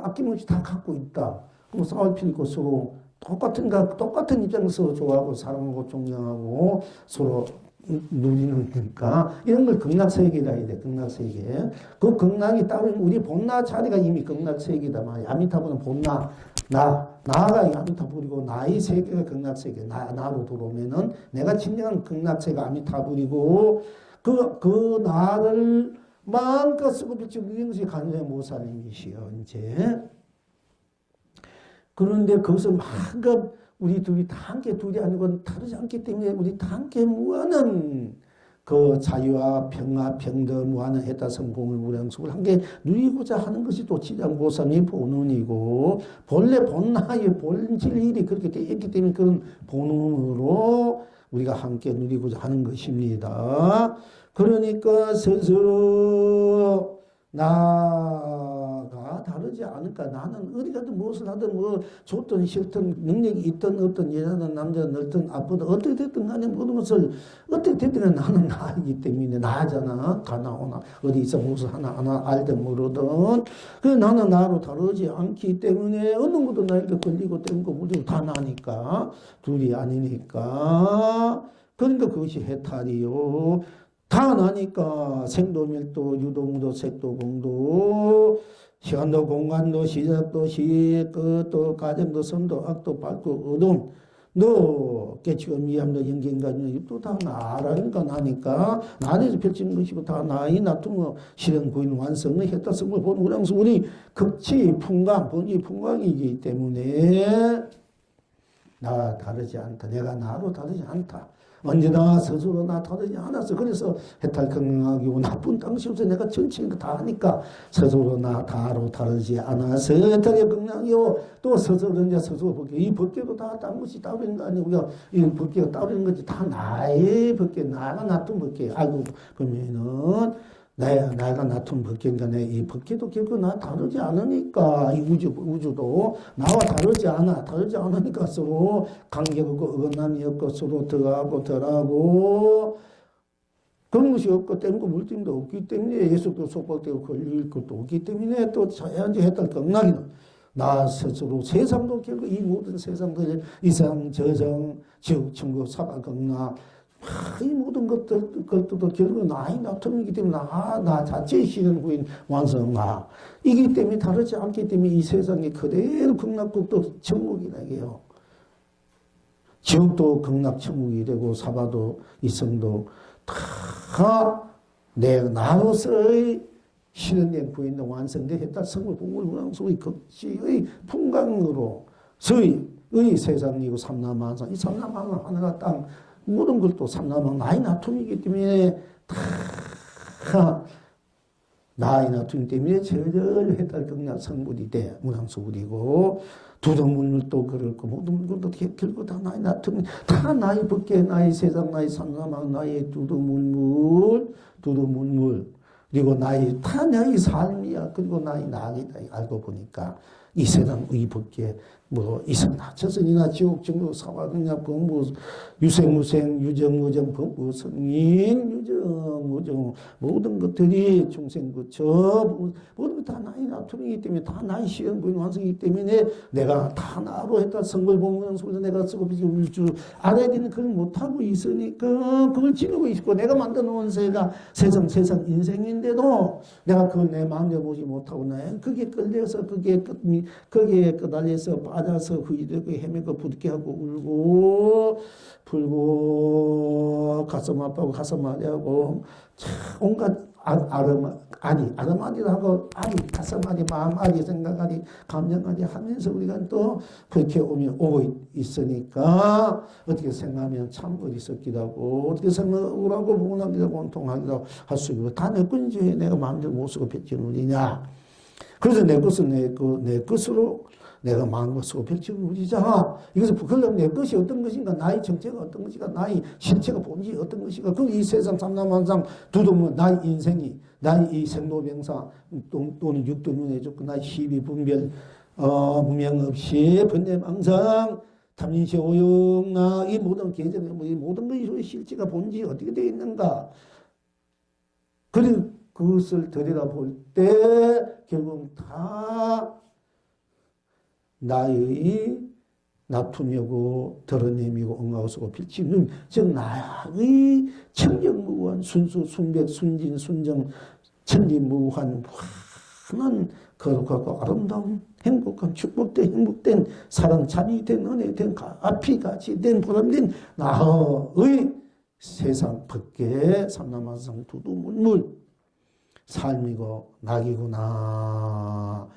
[SPEAKER 1] 아낌없이 다 갖고 있다. 그럼 싸울 필요 없고 서로 똑같은 입장에서 좋아하고 사랑하고 존경하고 서로 누리는 거니까 이런 걸 극락세계라 해야 돼. 극락세계. 그 극락이 따로 우리 본나 자리가 이미 극락세계다 말이야. 아미타불은 본나 나가 아미타불이고 나의 세계가 극락세계. 나로 들어오면은 내가 진정한 극락세계가 아미타불이고 그 나를 마음껏 쓰고 비치고 이런 것이 간절히 모살님이시여. 그런데 거기서 마음껏 우리 둘이 다 함께 둘이 아니고 다르지 않기 때문에 우리 다 함께 무한한 그 자유와 평화, 평등, 무한한 해탈성공을 무량속을 함께 누리고자 하는 것이 또 지장보살의 본원이고 본래 본나의 본질 일이 그렇게 되어 있기 때문에 그런 본원으로 우리가 함께 누리고자 하는 것입니다. 그러니까 스스로 나가 다르지 않을까. 나는 어디 가든 무엇을 하든 뭐 좋든 싫든 능력이 있든 없든 여자든 남자든 넓든 아프든 어떻게 됐든 간에 모든 것을 어떻게 됐든 나는 나이기 때문에 나잖아. 가나 오나 어디서 무엇을 하나 알든 모르든 그 나는 나로 다르지 않기 때문에 어느 것도 나에게 걸리고 떼고 물리고 다 나니까 둘이 아니니까 그러니까 그것이 해탈이요. 다 나니까 생도 밀도 유도무도 색도 공도 시간도 공간도 시작도 끝도 가정도 선도 악도 밝고 어둠 너 깨치고 미함도 연경가지고 입도 다 나라니까 나니까 나에서 펼치는 것이고 다 나이 나투고 실현 부인 완성의 해탈성을 보는 거라서 우리 극치 풍광 본이 풍광이기 때문에 나 다르지 않다. 내가 나로 다르지 않다. 언제나 스스로 나 다르지 않았어. 그래서 해탈 건강하고 나쁜 당시 없어. 내가 전체인 거 다 하니까 스스로 나 다로 다르지 않아서 해탈의 건강이요. 또 스스로 이제 스스로 벗겨. 이 벗겨도 다 딴 것이 따르는 거 아니고 우리가 이 벗겨가 따르는 거지. 다 나의 벗겨. 나가 놔둔 벗겨. 알고 보면은 내가 놔둔 벗겨니까 이 벗겨도 결국 나 다르지 않으니까 이 우주도 나와 다르지 않아. 다르지 않으니까 서로 관계가 없고 어긋남이 없고 서로 더하고 덜하고 그런 것이 없고 땜고 물짐도 없기 때문에 예수도 속박되고 걸릴 것도 없기 때문에 또 자연지 해탈 극락이는 나 스스로 세상도 결국 이 모든 세상들 이상 저정 지옥 천국 사박 극락 이 모든 것들도 결국 나의 나툼이기 때문에 나 자체의 실현 부인 완성 나 이기 때문에 다르지 않기 때문에 이 세상에 그대로 극락국도 천국이라 해요. 지옥도 극락 천국이 되고 사바도 이성도 다 내 나로서의 실현된 부인도 완성된 했다 성을 복을 무랑소의 극지의 풍광으로서의 세상이고 삼라만상 이 삼라만상 하나가 땅 모든 것도 삼라만 나의 나툼이기 때문에 다 나의 나툼 때문에 절절 해탈 극락 성불이 돼 무랑소불이고 두더물도 그렇고 모든 물건도 결국 다 나의 나툼 다 나의 벗개 나의 세상 나의 삼라만 나의 두더물물 그리고 다 나의 삶이야. 그리고 나의 낙이다. 알고 보니까 이 세상 의벗게 뭐 이성나 저승이나 지옥 정도 사화극락 범부 유생무생 유정무정 범부 성인 유정무정 모든 것들이 중생구처 모든 것 다 나의 나툼이기 때문에 다 나의 시현부인 완성이기 때문에 내가 다 나로 했다 성걸 보면 속에서 내가 쓰고 비울 줄 알아야 되는 그걸 못하고 있으니까 그걸 지니고 있고 내가 만든 원세가 세상 인생인데도 내가 그걸 내 마음대로 보지 못하고 나 그게 끌려서 거기에 끄달려서 빠져서 후이되고 헤매고 부득게 하고 울고 불고 가슴 아파하고 가슴 아리하고 온갖 아름아리도 하고 가슴 아리 마음 아리 생각 아리 감정 아리 하면서 우리가 또 그렇게 오고 있으니까 어떻게 생각하면 참 어리석기도 하고 어떻게 생각하면 억울하고 분하기도 하고 원통하기도 할 수 있고 다 내 건지 내가 마음대로 못 쓰고 뱉지는 우리냐. 그래서 내 것은 내 것으로 내가 마음을 쓰고 펼치고 우리잖아. 이것을 그러면 내 것이 어떤 것인가, 나의 정체가 어떤 것인가, 나의 실체가 본질이 어떤 것인가, 그 이 세상 삼라만상 두동문 나의 인생이, 나의 이 생로병사 또는 육도문에 좋고 나의 시비 분별 무명 없이 번뇌망상 탐진시 오용나 이 모든 계정 이 모든 것이 실체가 본질이 어떻게 되어 있는가. 그리고 그것을 들여다볼 때 결국 다 나의 나툼이고 드러냄이고 엉가우스고 필치는 즉 나의 청정무한 순수 순백 순진 순정 천리무한 환한 거룩하고 아름다운 행복한 축복된 행복된 사랑 자비된 은혜된 앞이같이 된 보람된 나의 세상 밖에 삼라만상 두두물물 삶이고 낙이구나.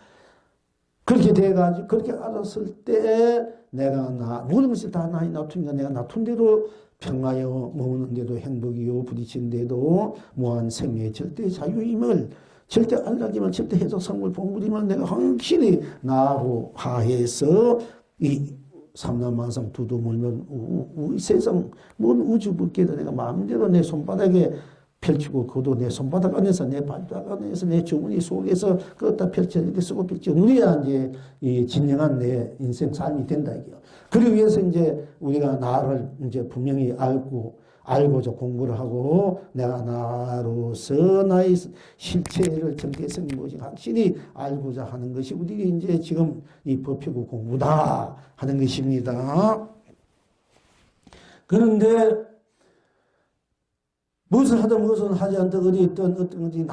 [SPEAKER 1] 그렇게 돼가지고 그렇게 알았을 때 내가 모든 것이 다 나의 나툰이니까 내가 나툰 대로 평화요 머무는데도 행복이요 부딪힌데도 무한 생명의 절대 자유임을 절대 안락임을 절대 해적 성물 본물임을 내가 확실히 나로 하해서 이 삼라만상 두두 몰면 세상 뭔 우주 밖에도 내가 마음대로 내 손바닥에 펼치고 그도 내 손바닥 안에서 내 발바닥 안에서 내 주머니 속에서 그것다 펼쳐 이렇게 쓰고 펼쳐 우리야 이제 이 진정한 내 인생 삶이 된다 이게요. 그러기 위해서 이제 우리가 나를 이제 분명히 알고자 공부를 하고 내가 나로서 나의 실체를 정체성이 무엇인지 확실히 알고자 하는 것이 우리 이제 지금 이 법회구 공부다 하는 것입니다. 그런데 무엇을 하든 무엇을 하지 않든 어디 있든 어떤 건지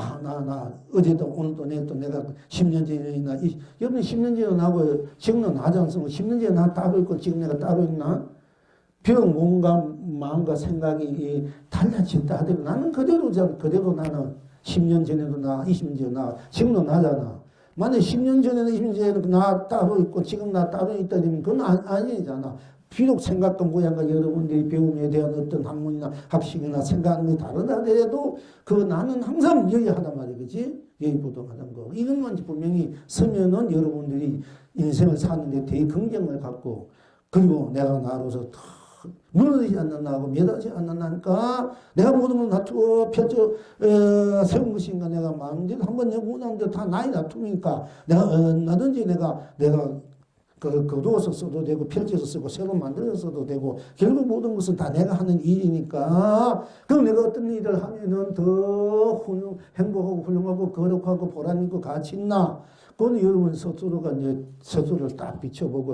[SPEAKER 1] 어제도 오늘도 내일도 내가 10년 전이나 여러분 10년 전에 나고 지금은 하지 않습니까? 10년 전에 나 따로 있고 지금 내가 따로 있나? 병, 몸과 마음과 생각이 달라진다 하더라도 나는 그대로 나는 10년 전에도 나, 20년 전에 나, 지금도 나잖아. 만약에 10년 전에는 20년 전에는 나 따로 있고 지금 나 따로 있다 그러면 그건 아니잖아. 비록 생각과 모양과 여러분들이 배움에 대한 어떤 학문이나 학식이나 생각하는 게 다르다 하더라도 그 나는 항상 여기하단 말이야. 그지? 여기보동하는 거. 이것만 분명히 서면은 여러분들이 인생을 사는데 되게 긍정을 갖고 그리고 내가 나로서 무너지지 않는다고 매달리지 않는다니까 내가 모든 걸 놔두고 펼쳐 세운 것인가 내가 마음대로 한번 원하는데 다 나이 놔두니까 내가 얼마든지 내가 거두어서 써도 되고 펼쳐서 쓰고 새로 만들어서 써도 되고 결국 모든 것은 다 내가 하는 일이니까 그럼 내가 어떤 일을 하면은 더 행복하고 훌륭하고 거룩하고 보람있고 가치 있나 그건 여러분 스스로가 이제 스스로를 딱 비춰보고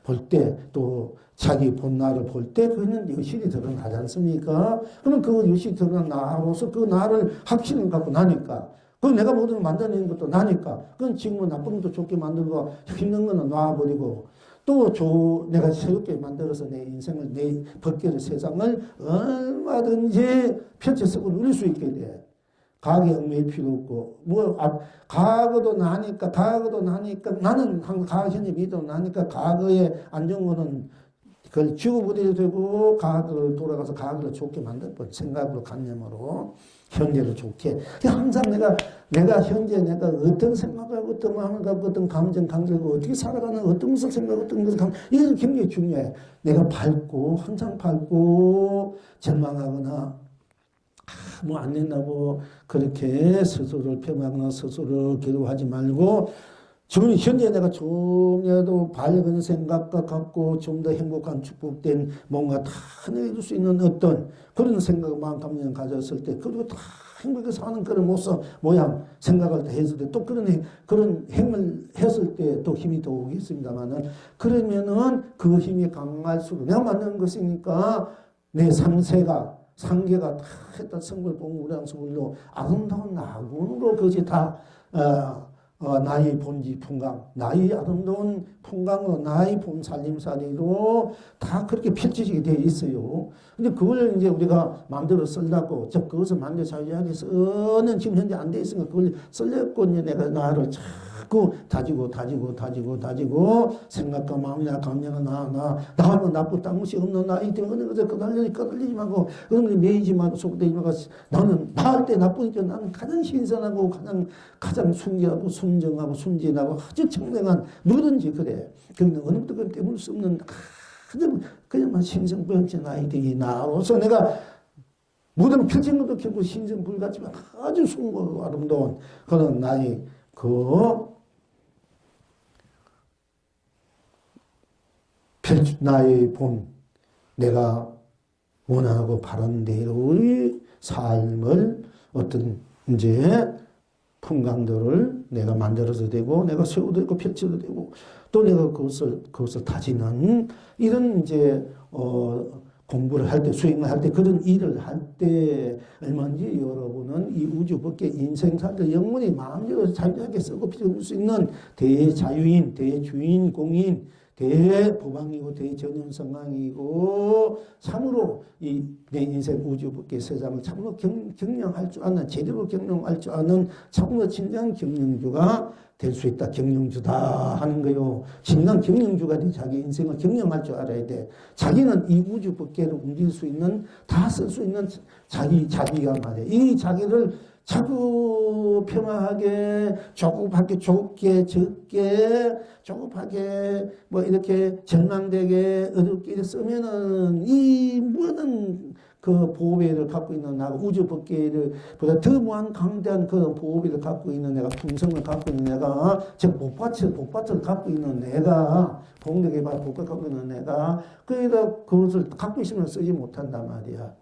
[SPEAKER 1] 볼 때 또 자기 본나를 볼 때 그는 여실히 드러나지 않습니까? 그러면 그 여실히 드러난 나로서 그 나를 확신을 갖고 나니까 그럼 내가 모든 걸 만들어내는 것도 나니까 그건 지금은 나쁜 것도 좋게 만들고 힘든 거는 놔버리고 또 내가 새롭게 만들어서 내 인생을 내 벗겨진 세상을 얼마든지 펼쳐 쓰고 누릴 수 있게 돼. 과거에 얽매일 필요 없고 과거도 나니까 나는 과거 현재 믿어도 나니까 과거에 안 좋은 거는 그걸 지워버려도 되고 과거를 돌아가서 과거를 좋게 만들고 생각으로 관념으로 현재를 좋게 항상 내가 현재 내가 어떤 생각하고 어떤 마음을 갖고 어떤 감정 강들고 어떻게 살아가는 어떤 것을 생각하고 어떤 것을 이건 굉장히 중요해. 내가 항상 밝고 절망하거나 뭐 안 된다고 그렇게 스스로를 폄하하거나 스스로를 괴로워하지 말고 지금 현재 내가 좀이라도 밝은 생각과 갖고 좀 더 행복한 축복된 뭔가 다 해낼 수 있는 어떤 그런 생각, 마음, 감정을 가졌을 때 그리고 다 행복하게 사는 그런 모습, 모양, 생각을 다 했을 때 또 그런 행을 했을 때 또 힘이 더 오겠습니다만은 그러면은 그 힘이 강할수록 내가 만드는 것이니까 내 상계가 다 했던 성불, 봉우량 성불로 아름다운 나군으로 그것이 다 나의 본지 풍광, 나의 아름다운 풍광으로 나의 본 살림살이로 다 그렇게 펼쳐지게 되어 있어요. 근데 그걸 이제 우리가 마음대로 쓰려고, 그것을 마음대로 자유하게 쓰는 지금 현재 안 돼 있으니까 그걸 쓰려고 이제 내가 나를 자꾸 다지고 생각과 마음이나 감정은 나하면 나쁘다는 것이 없는 나이 때문에 그래서 끄달리지 말고 그런 걸 매이지 말고 속되지 말고 나는 나할 때 나쁘니까 나는 가장 신선하고 가장 순결하고 순정하고 순진하고 아주 청명한 누구든지 그래. 그런데 어느 것도 그걸 때문에 수 없는 그냥 신성불같이 나이들이 나로서 내가 모든 펼친 것도 결국 신성불같지만 아주 숭고하고 아름다운 그런 나의 나의 본, 내가 원하고 바라는 대로의 삶을 어떤 이제 풍광들을 내가 만들어도 되고, 내가 세워도 되고, 펼쳐도 되고, 또 내가 그것을 다지는 이런 이제, 공부를 할 때, 수행을 할 때, 그런 일을 할 때, 얼마든지 여러분은 이 우주 밖에 인생살을 영원히 마음대로 자유하게 쓰고 피워줄 수 있는 대자유인, 대주인공인, 대보방이고 대전현성왕이고 참으로 이 내 인생 우주 밖의 세상을 참으로 경영할 줄 아는 제대로 경영할 줄 아는 참으로 진정한 경영주가 될 수 있다. 경영주다 하는 거요. 진정한 경영주가 돼 자기 인생을 경영할 줄 알아야 돼. 자기는 이 우주 밖에를 움직일 수 있는 다 쓸 수 있는 자기가 말이야. 이 자기를 자꾸 평화하게 조급하게 좁게 적게 조급하게 뭐 이렇게 절망되게 어둡게 쓰면은 이 모든 그 보호배를 갖고 있는 나가 우주 법계를 보다 더 무한 강대한 그런 보호배를 갖고 있는 내가 품성을 갖고 있는 내가 즉 복받을 갖고 있는 내가 공덕의 복을 갖고 있는 내가 그러니까 그것을 갖고 있으면 쓰지 못한단 말이야.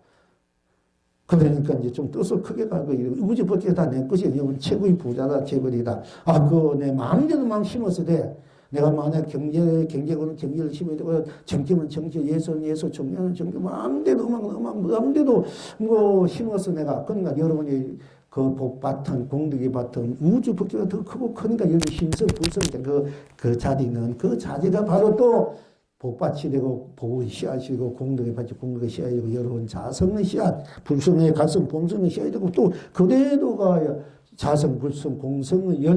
[SPEAKER 1] 그러니까 이제 좀 뜻을 크게 가고 우주 법계 다 내 것이 최고의 부자다 재벌이다. 아 그 내 마음대로 막 심어서 돼. 내가 만약 경제는 경제를 심어야 되고, 정치면 정치, 예술은 예술, 정치는 정치, 마음대로 음악은 마음대로 뭐 심어서 내가, 그러니까 여러분이 그 복받은, 공덕이 받은 우주 법계가 더 크고 크니까 여기 신성, 불성, 그 자리는, 그 자리가 바로 또 복받이 되고, 복의 씨앗이 되고, 공덕의 받이 공덕의 씨앗이 되고, 여러분 자성의 씨앗, 불성의 가성, 본성의 씨앗이 되고, 또 그대로가 자성, 불성, 공성의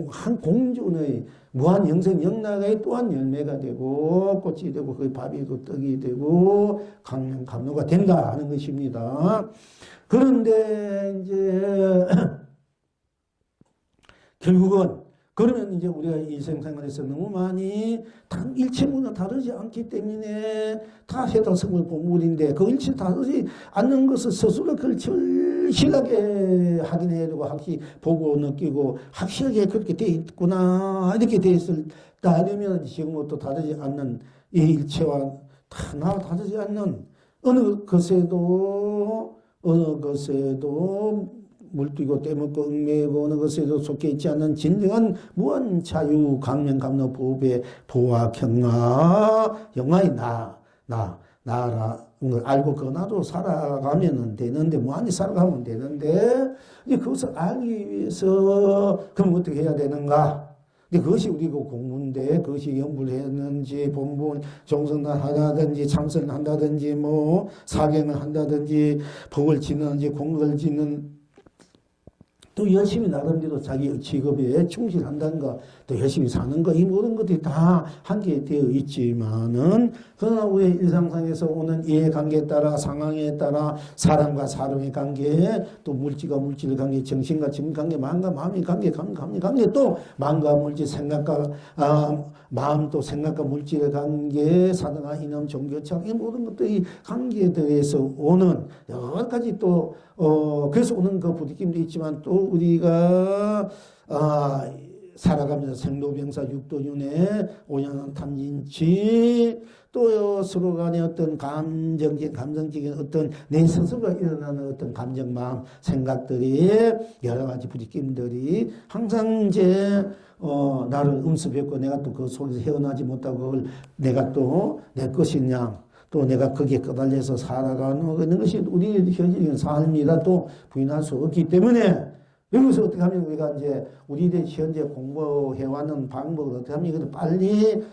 [SPEAKER 1] 한 공존의 무한 영생 영락의 또한 열매가 되고 꽃이 되고 그 밥이 되고 떡이 되고 강령 감로가 된다 하는 것입니다. 그런데 이제 결국은 그러면 이제 우리가 일생생활에서 너무 많이 일체문은 다르지 않기 때문에 다 해탈성물 본물인데 그 일체 다르지 않는 것을 스스로 그걸 절실하게 확인해야 되고 확실히 보고 느끼고 확실하게 그렇게 돼 있구나 이렇게 돼 있을 때 아니면 지금부터 다르지 않는 이 일체와 하나 다르지 않는 어느 것에도 물뜨고 떼먹고 얽매고 어느 것에도 속해 있지 않는 진정한 무한 자유 강명 감로 보배 보화 경화 영화의 나라 걸 알고 그 나도 살아가면 되는데 무한히 살아가면 되는데 이제 그것을 알기 위해서 그럼 어떻게 해야 되는가? 근데 그것이 우리 그 공부인데 그것이 연구를 했는지 본문 정성을 한다든지 참선을 한다든지 뭐 사경을 한다든지 복을 짓는지 공덕을 짓는 또 열심히 나름대로 자기 직업에 충실한다는 또 열심히 사는 이 모든 것들이 다 한계에 되어 있지만은, 그러나 우리의 일상상에서 오는 이해관계에 따라, 상황에 따라, 사람과 사람의 관계, 또 물질과 물질의 관계, 정신과 정신 관계, 마음과 마음의 관계, 관계, 또 마음과 물질, 생각과, 마음 또 생각과 물질의 관계, 사등과 이념, 종교청, 이 모든 것들이 관계에 대해서 오는 여러 가지 또, 그래서 오는 그 부딪힘도 있지만 또 우리가, 살아가면서 생로병사 육도윤회 오연한 탐진치 또 서로 간의 어떤 감정적인 어떤 내 스스로가 일어나는 어떤 감정, 마음, 생각들이 여러 가지 부딪힘들이 항상 이제 나를 음습했고 내가 또 그 속에서 헤어나지 못하고 그걸 내가 또 내 것이냐 또 내가 거기에 끄달려서 살아가는 것이 우리의 현실적인 삶이라 또 부인할 수 없기 때문에 여기서 어떻게 하면 우리가 이제 우리들이 현재 공부해왔는 방법을 어떻게 하면 빨리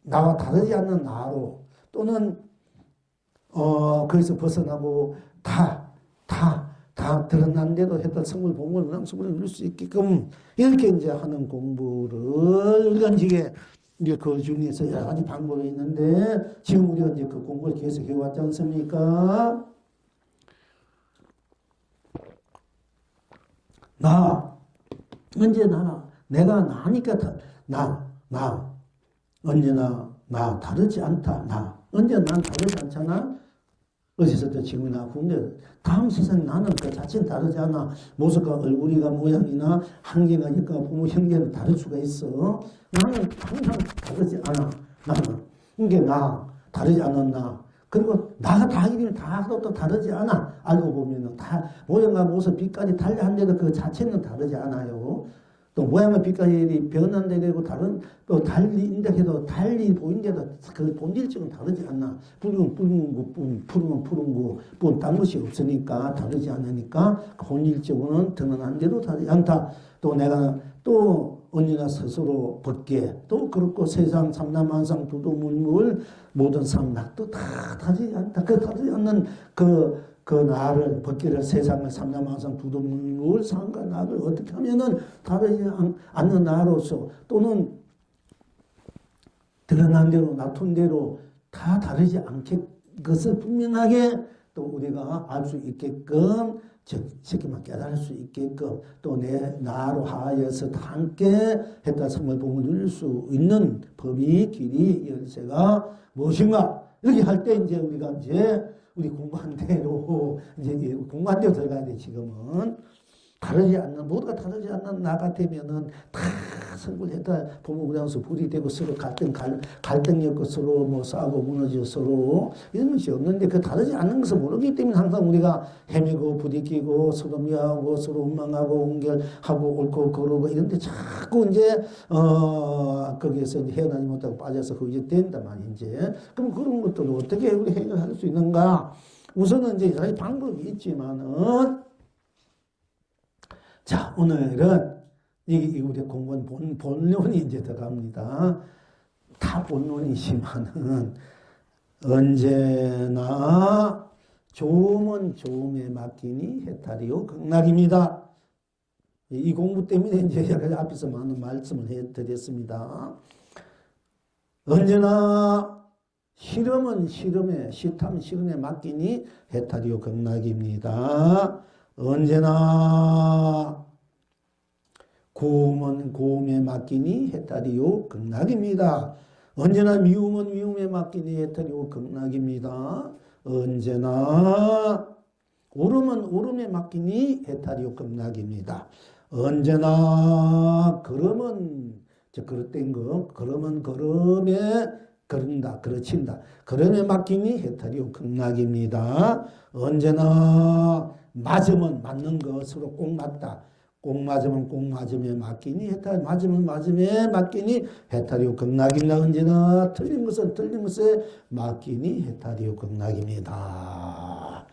[SPEAKER 1] 나와 다르지 않는 나로 또는 거기서 벗어나고 다 드러난데도 했던 성물 본물 명성물을 누릴 수 있게끔 이렇게 이제 하는 공부를 우리가 이제 그 중에서 여러 가지 방법이 있는데 지금 우리가 이제 그 공부를 계속 해왔지 않습니까? 언제나 내가 나니까 언제나 나 다르지 않다. 언제나 난 다르지 않잖아. 어디서도 지금이나 군대 다음 세상 나는 그 자체는 다르지 않아. 모습과 얼굴이가 모양이나 한계가 있거나 부모 형제는 다를 수가 있어. 나는 항상 다르지 않아. 나는 이게 다르지 않았나. 그리고 나가 다이면 다 하나도 다르지 않아. 알고 보면은 다 모양과 모습, 빛깔이 달리한데도 그 자체는 다르지 않아요. 또 모양과 빛깔이 변한데 되고 또 달리인데 해도 달리 보인데도 그 본질적은 다르지 않나. 붉은 거, 푸른 거, 딴 것이 없으니까 다르지 않으니까 본질적으로는 드러난데도 다르지 않다. 또 내가 또 언제나 스스로 벗게 또 그렇고 세상 삼라만상 두두물물 모든 삼락도 다 다르지 않다. 그 다르지 않는 그 나를 벗기를 세상을 삼라만상 두두물물 상과 나를 어떻게 하면은 다르지 않는 나로서 또는 드러난 대로 나툰 대로 다 다르지 않게 그것을 분명하게 또 우리가 알 수 있게끔 쉽게만 깨달을 수 있게끔 또 내 나로 하여서 함께 해탈 선물 복을 누릴 수 있는 법이 길이 열쇠가 무엇인가? 이렇게 할 때 이제 우리가 이제 우리 공부한대로 이제 공부한대로 들어가야 돼. 지금은 다르지 않는, 모두가 다르지 않는 나 같으면은 다 성불해탈 부모부장서 불이 되고 서로 갈등이 없고 서로 뭐 싸우고 무너지고 서로 이런 것이 없는데 그 다르지 않는 것을 모르기 때문에 항상 우리가 헤매고 부딪히고 서로 미워하고 서로 원망하고 온결하고 옳고 그러고 이런데 자꾸 이제 거기에서 이제 헤어나지 못하고 빠져서 거기에 된단 말이야 이제. 그럼 그런 것들을 어떻게 우리 해결할 수 있는가? 우선은 이제 사실 방법이 있지만은 자, 오늘은 이 우리 공부는 본론이 이제 들어갑니다. 다 본론이지만은 언제나 좋으면 좋음에 맡기니 해탈이요 극락입니다. 이 공부 때문에 이제 제가 앞에서 많은 말씀을 해드렸습니다. 언제나 싫으면 싫음에, 싫다면 싫음에 맡기니 해탈이요 극락입니다. 언제나 고음은 고음에 맡기니 해탈이요 극락입니다. 언제나 미움은 미움에 맡기니 해탈이요 극락입니다. 언제나 오름은 오름에 맡기니 해탈이요 극락입니다. 언제나 걸음은 그릇된 거 걸음은 걸음에 걸은다 걸어친다 걸음에 맡기니 해탈이요 극락입니다. 언제나 맞으면 맞는 것으로 꼭 맞다. 꼭 맞으면 꼭 맞음에 맡기니 해탈, 맞으면 맞음에 맡기니 해탈이요 극락입니다. 언제나 틀린 것은 틀린 것에 맡기니 해탈이요 극락입니다.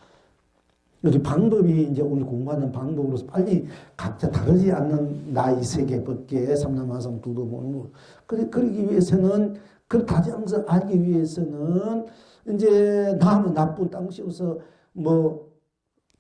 [SPEAKER 1] 우리 방법이 이제 오늘 공부하는 방법으로서 빨리 각자 다르지 않는 나이 세계 법계 삼남하성 두도본무 그러기 위해서는 그 다양성을 알기 위해서는 이제 남은 나쁜 땅 씌워서 뭐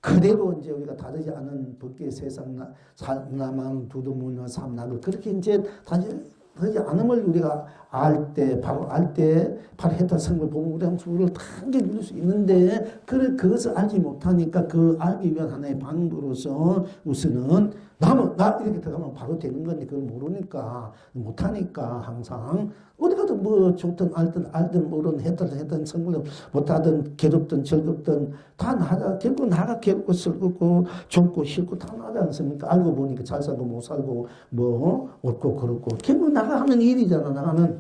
[SPEAKER 1] 그대로 이제 우리가 다르지 않은 법계 세상 삼남한 두도문화 삼락을 그렇게 이제 다르지 않음을 우리가 알 때 바로 해탈 성불 보물의 수를 다 누릴 수 있는데 그것을 알지 못하니까 그 알기 위한 하나의 방법으로서 우선은 나 이렇게 들어가면 바로 되는 건데 그걸 모르니까 못하니까 항상 어디 가든 뭐 좋든 알든 모르든 했든 성불을 못하든 괴롭든 즐겁든 다 나가 결국 나가 괴롭고 슬프고 좁고 싫고 다 나지 않습니까? 알고 보니까 잘 살고 못 살고 뭐 옳고 그렇고 결국 나가 하는 일이잖아. 나가는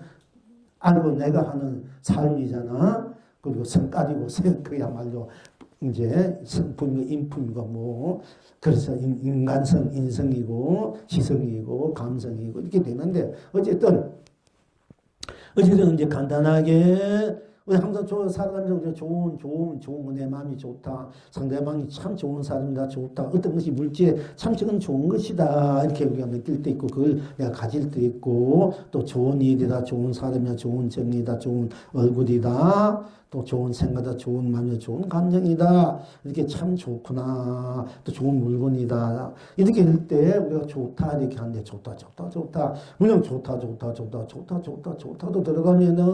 [SPEAKER 1] 알고 내가 하는 삶이잖아. 그리고 성깔이고 그야말로 이제 성품이고 인품이고 뭐 그래서 인간성, 인성이고 시성이고 감성이고 이렇게 되는데 어쨌든 이제 간단하게 항상 살아가면서 좋은 내 마음이 좋다. 상대방이 참 좋은 사람이다. 좋다. 어떤 것이 물질에 참 저건 좋은 것이다. 이렇게 우리가 느낄 때 있고 그걸 내가 가질 때 있고 또 좋은 일이다. 좋은 사람이다. 좋은 정의다. 좋은 얼굴이다. 또 좋은 생각이다. 좋은 마음이다. 좋은 감정이다. 이렇게 참 좋구나. 또 좋은 물건이다. 이렇게 될 때 우리가 좋다 이렇게 하는데 좋다. 물론 좋다도 들어가면은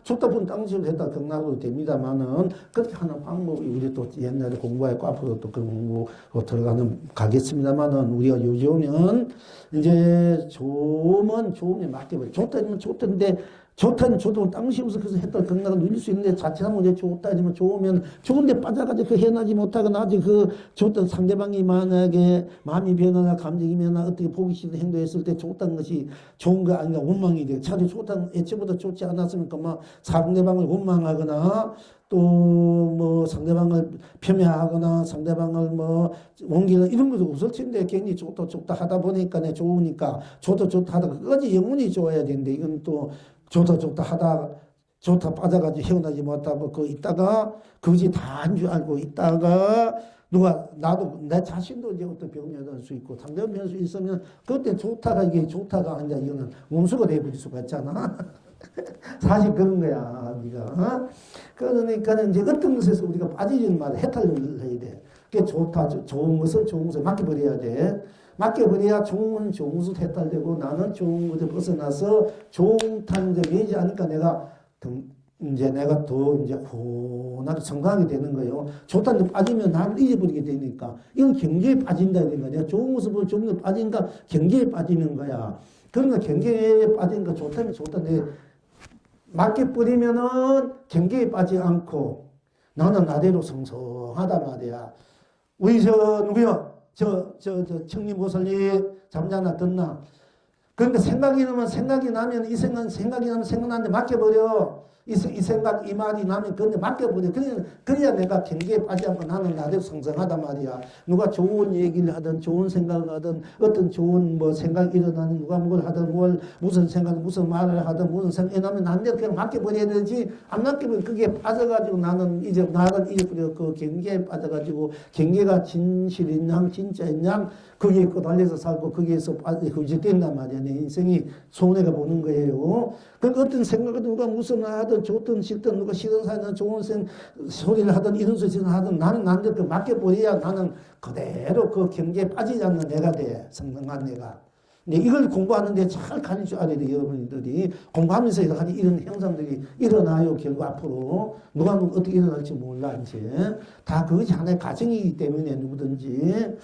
[SPEAKER 1] 좋다 본 땅식을 했다 경락으로 됩니다만은 그렇게 하는 방법이 우리 또 옛날에 공부했고 앞으로 또 그 공부로 들어가는 가겠습니다만은 우리가 요즘은 이제 좋으면 맡겨버려. 좋다면 좋던데 좋다는 좋다고 땅 씌워서 그래서 했던 건강을 누릴 수 있는데 자칫하면 이제 좋다 하지만 좋으면 좋은데 빠져가지고 그 해나지 못하거나 아직 그 좋던 상대방이 만약에 마음이 변하나 감정이 변하나 어떻게 보기 싫은 행동했을 때 좋다는 것이 좋은 거 아닌가 원망이 돼. 차라리 좋다는 애초부터 좋지 않았으니까 막 상대방을 원망하거나 또 뭐 상대방을 폄훼하거나 상대방을 뭐 옮기는 이런 것도 없을 텐데 괜히 좋다 하다 보니까 내 좋으니까 좋다 하다가 끝까지 영원히 좋아야 되는데 이건 또 좋다 하다 좋다 빠져가지고 헤어나지 못하고 그 있다가 그것이 다인 줄 알고 있다가 누가 나도 내 자신도 이제 어떤 병이 될 수 있고 상대방 변수 있으면 그때 이게 좋다가 아니라 이거는 원수가 돼버릴 수가 있잖아. 사실 그런 거야 우리가. 그러니까 이제 어떤 것에서 우리가 빠지지는 말아 해탈을 해야 돼. 그게 좋다 좋은 것을 맡겨버려야 돼. 맡겨버려야 좋은 것을 해탈되고 나는 좋은 것을 벗어나서 좋다는 데 매지 않으니까 내가 이제 내가 더 이제 나도 성장하게 되는 거예요. 좋다는데 빠지면 나를 잊어버리게 되니까 이건 경계에 빠진다 이런 거야. 좋은 모습을 좀 더 빠진가 경계에 빠지는 거야. 그러니까 경계에 빠지니까 좋다면 좋다는데 맡겨버리면은 경계에 빠지지 않고 나는 나대로 성성하단 말이야. 우리 누구야? 청림 보살님 잠자나 듣나? 그런데 생각이 나면 이 생각이 나면 생각나는데 맡겨버려. 이 생각, 이 말이 나면 그런데 맡겨버려. 그래야 내가 경계에 빠지지 않고 나는 나대로 성성하단 말이야. 누가 좋은 얘기를 하든, 좋은 생각을 하든, 어떤 좋은 생각이 일어나는 누가 뭘 하든, 무슨 생각, 무슨 말을 하든, 무슨 생각이 나면 난데 그냥 맡겨버려야 되지. 안 맡기면 그게 빠져가지고 나는 잊어버려. 그 경계에 빠져가지고, 경계가 진실인 양, 진짜인 양, 거기에 있고 달려서 살고, 거기에서 휘짓된단 말이야. 내 인생이 손해가 보는 거예요. 그 어떤 생각을 누가 무슨 말 하든, 좋든 싫든, 누가 싫은 사람은 좋은 소리를 하든, 이런 소리를 하든, 나는 난데 그 맡겨버려야 나는 그대로 그 경계에 빠지지 않는 내가 돼. 성능한 내가. 근데 이걸 공부하는데 잘 가릴 줄 알아야 돼, 여러분들이. 공부하면서 이런 현상들이 일어나요, 결국 앞으로. 누가 어떻게 일어날지 몰라, 이제. 다 그것이 하나의 과정이기 때문에 누구든지.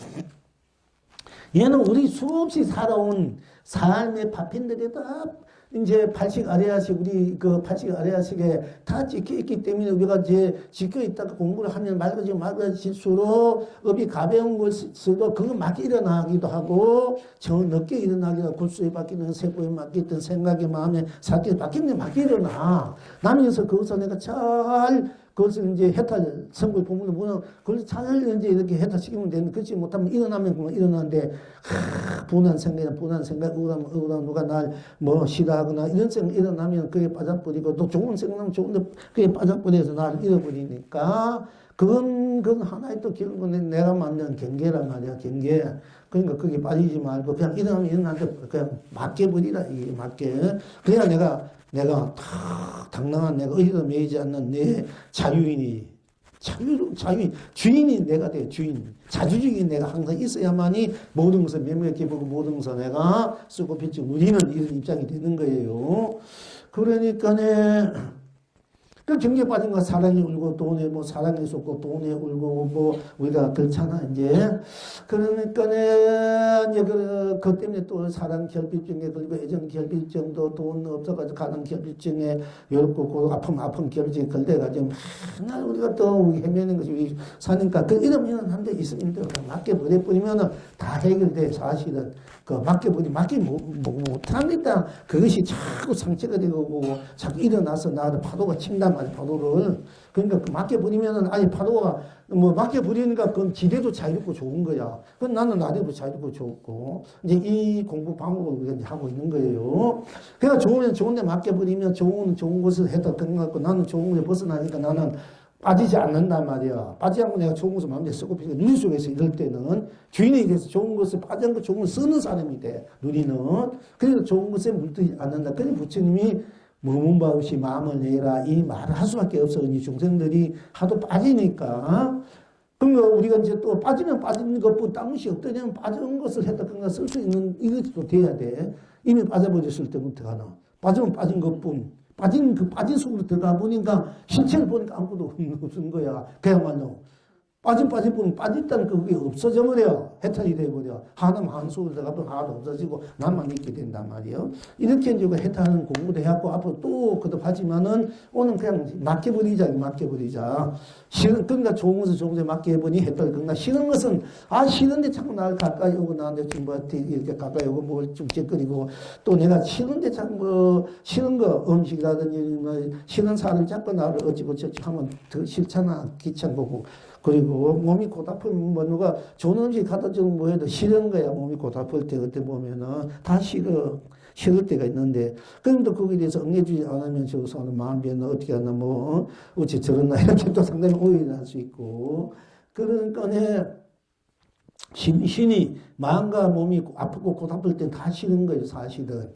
[SPEAKER 1] 얘는 우리 수없이 살아온 삶의 파편들이 다 이제 팔식 아래아식 우리 그 팔식 아래아식에 다 찍혀 있기 때문에 우리가 이제 찍혀 있다가 공부를 하면 맑아질수록 업이 가벼운 것으로 그거 막 일어나기도 하고 늦게 일어나기도 하고 굴수에 바뀌는 세포에 바뀌든 생각의 마음에 사기에 바뀌는 막 일어나. 나면서 거기서 내가 잘 그것을 이제 해탈, 성불 본문을 보면, 그걸 잘 이제 이렇게 해탈시키면 되는, 그렇지 못하면 일어나면 그만 일어나는데, 분한 생각, 우울한 누가 날 싫어하거나 이런 생각 일어나면 그게 빠져버리고, 또 좋은 생각나면 좋은데 그게 빠져버려서 나를 잃어버리니까, 그건 하나의 또 결국은 내가 만든 경계란 말이야, 경계. 그러니까 거기에 빠지지 말고, 그냥 일어나면 일어나는데 그냥 맡겨버리라, 이게 맡겨. 그래야 내가 당당한 내가 어디도 매이지 않는 내 자유인이 주인이 내가 돼. 주인 자주적인 내가 항상 있어야만이 모든 것을 매매하게 보고 모든 것을 내가 쓰고 빚고 누리는 이런 입장이 되는 거예요. 그러니까네 그 경계에 빠진 거 사랑이 울고 돈에 사랑이 쏟고 돈에 울고 우리가 그렇잖아 이제. 그러니까네 이제 그 때문에 또 사랑 결핍증에 걸리고 애정 결핍증도 돈 없어가지고 가는 결핍증에 열고 아픈 결핍증에 걸려가지고 맨날 우리가 또 헤매는 것이 우리 사니까 그 이러면 한데 있습니다. 맡겨버려버리면은 다 해결돼 사실은. 그 맡기 못합니다. 그것이 자꾸 상처가 되고 자꾸 일어나서 나를 파도가 친단 말이야, 파도를. 그러니까 그 맡겨버리면은 아니 파도가 맡겨버리니까 그건 지대도 자유롭고 좋은 거야. 그건 나는 나대로 자유롭고 좋고 이제 이 공부 방법을 우리가 이제 하고 있는 거예요. 그러니까 좋은데 맡겨버리면 좋은 것을 해도 그런 것 같고 나는 좋은 것에 벗어나니까 나는 빠지지 않는단 말이야. 빠지지 않고 내가 좋은 것을 마음대로 쓰고 피고 누리 속에서 이럴 때는 주인에 대해서 좋은 것을 빠지 않고 좋은 것을 쓰는 사람이 돼. 누리는. 그래서 좋은 것에 물들지 않는다. 그래서 부처님이 무문바없이 마음을 내라 이 말을 할 수밖에 없어. 이 중생들이 하도 빠지니까. 그러니까 우리가 이제 또 빠지면 빠지는 것뿐 딴 것이 없더냐면 빠진 것을 했다 그런가 쓸 수 있는 이것도 돼야 돼. 이미 빠져버렸을 때는 어떡하나. 빠지면 빠진 것뿐. 빠진 속으로 들어가 보니까 신체를 보니까 아무것도 없는 거야. 그야말로. 빠진 뿐 빠졌다는 그게 없어져 버려. 해탈이 돼버려. 하나만 한 속으로 들어가면 하나도 없어지고 나만 있게 된단 말이에요. 이렇게 이제 해탈하는 공부도 해갖고 앞으로 또 하지만은 오늘 그냥 맡겨버리자. 그러니까 좋은 것은 좋은 것에 맡겨보니 해탈. 그러니까 싫은 것은 싫은데 자꾸 나를 가까이 오고 나한테 지금 이렇게 가까이 오고 뭘 쭉적거리고 또 내가 싫은데 자꾸 싫은 거 음식이라든지 싫은 살을 자꾸 나를 어찌고 저찌 하면 더 싫잖아. 귀찮고. 그리고 몸이 고달프면 누가 좋은 음식 갖다 주면 해도 싫은 거야. 몸이 고달플 때 그때 보면은 다 싫을 때가 있는데 그런데 거기에 대해서 응해주지 않으면 저 사람 마음 변화 어떻게 하나 어찌 저러나 이렇게 또 상당히 오해를 할 수 있고 그러니까 신이 마음과 몸이 아프고 고달플 때 다 싫은 거예요. 사실은.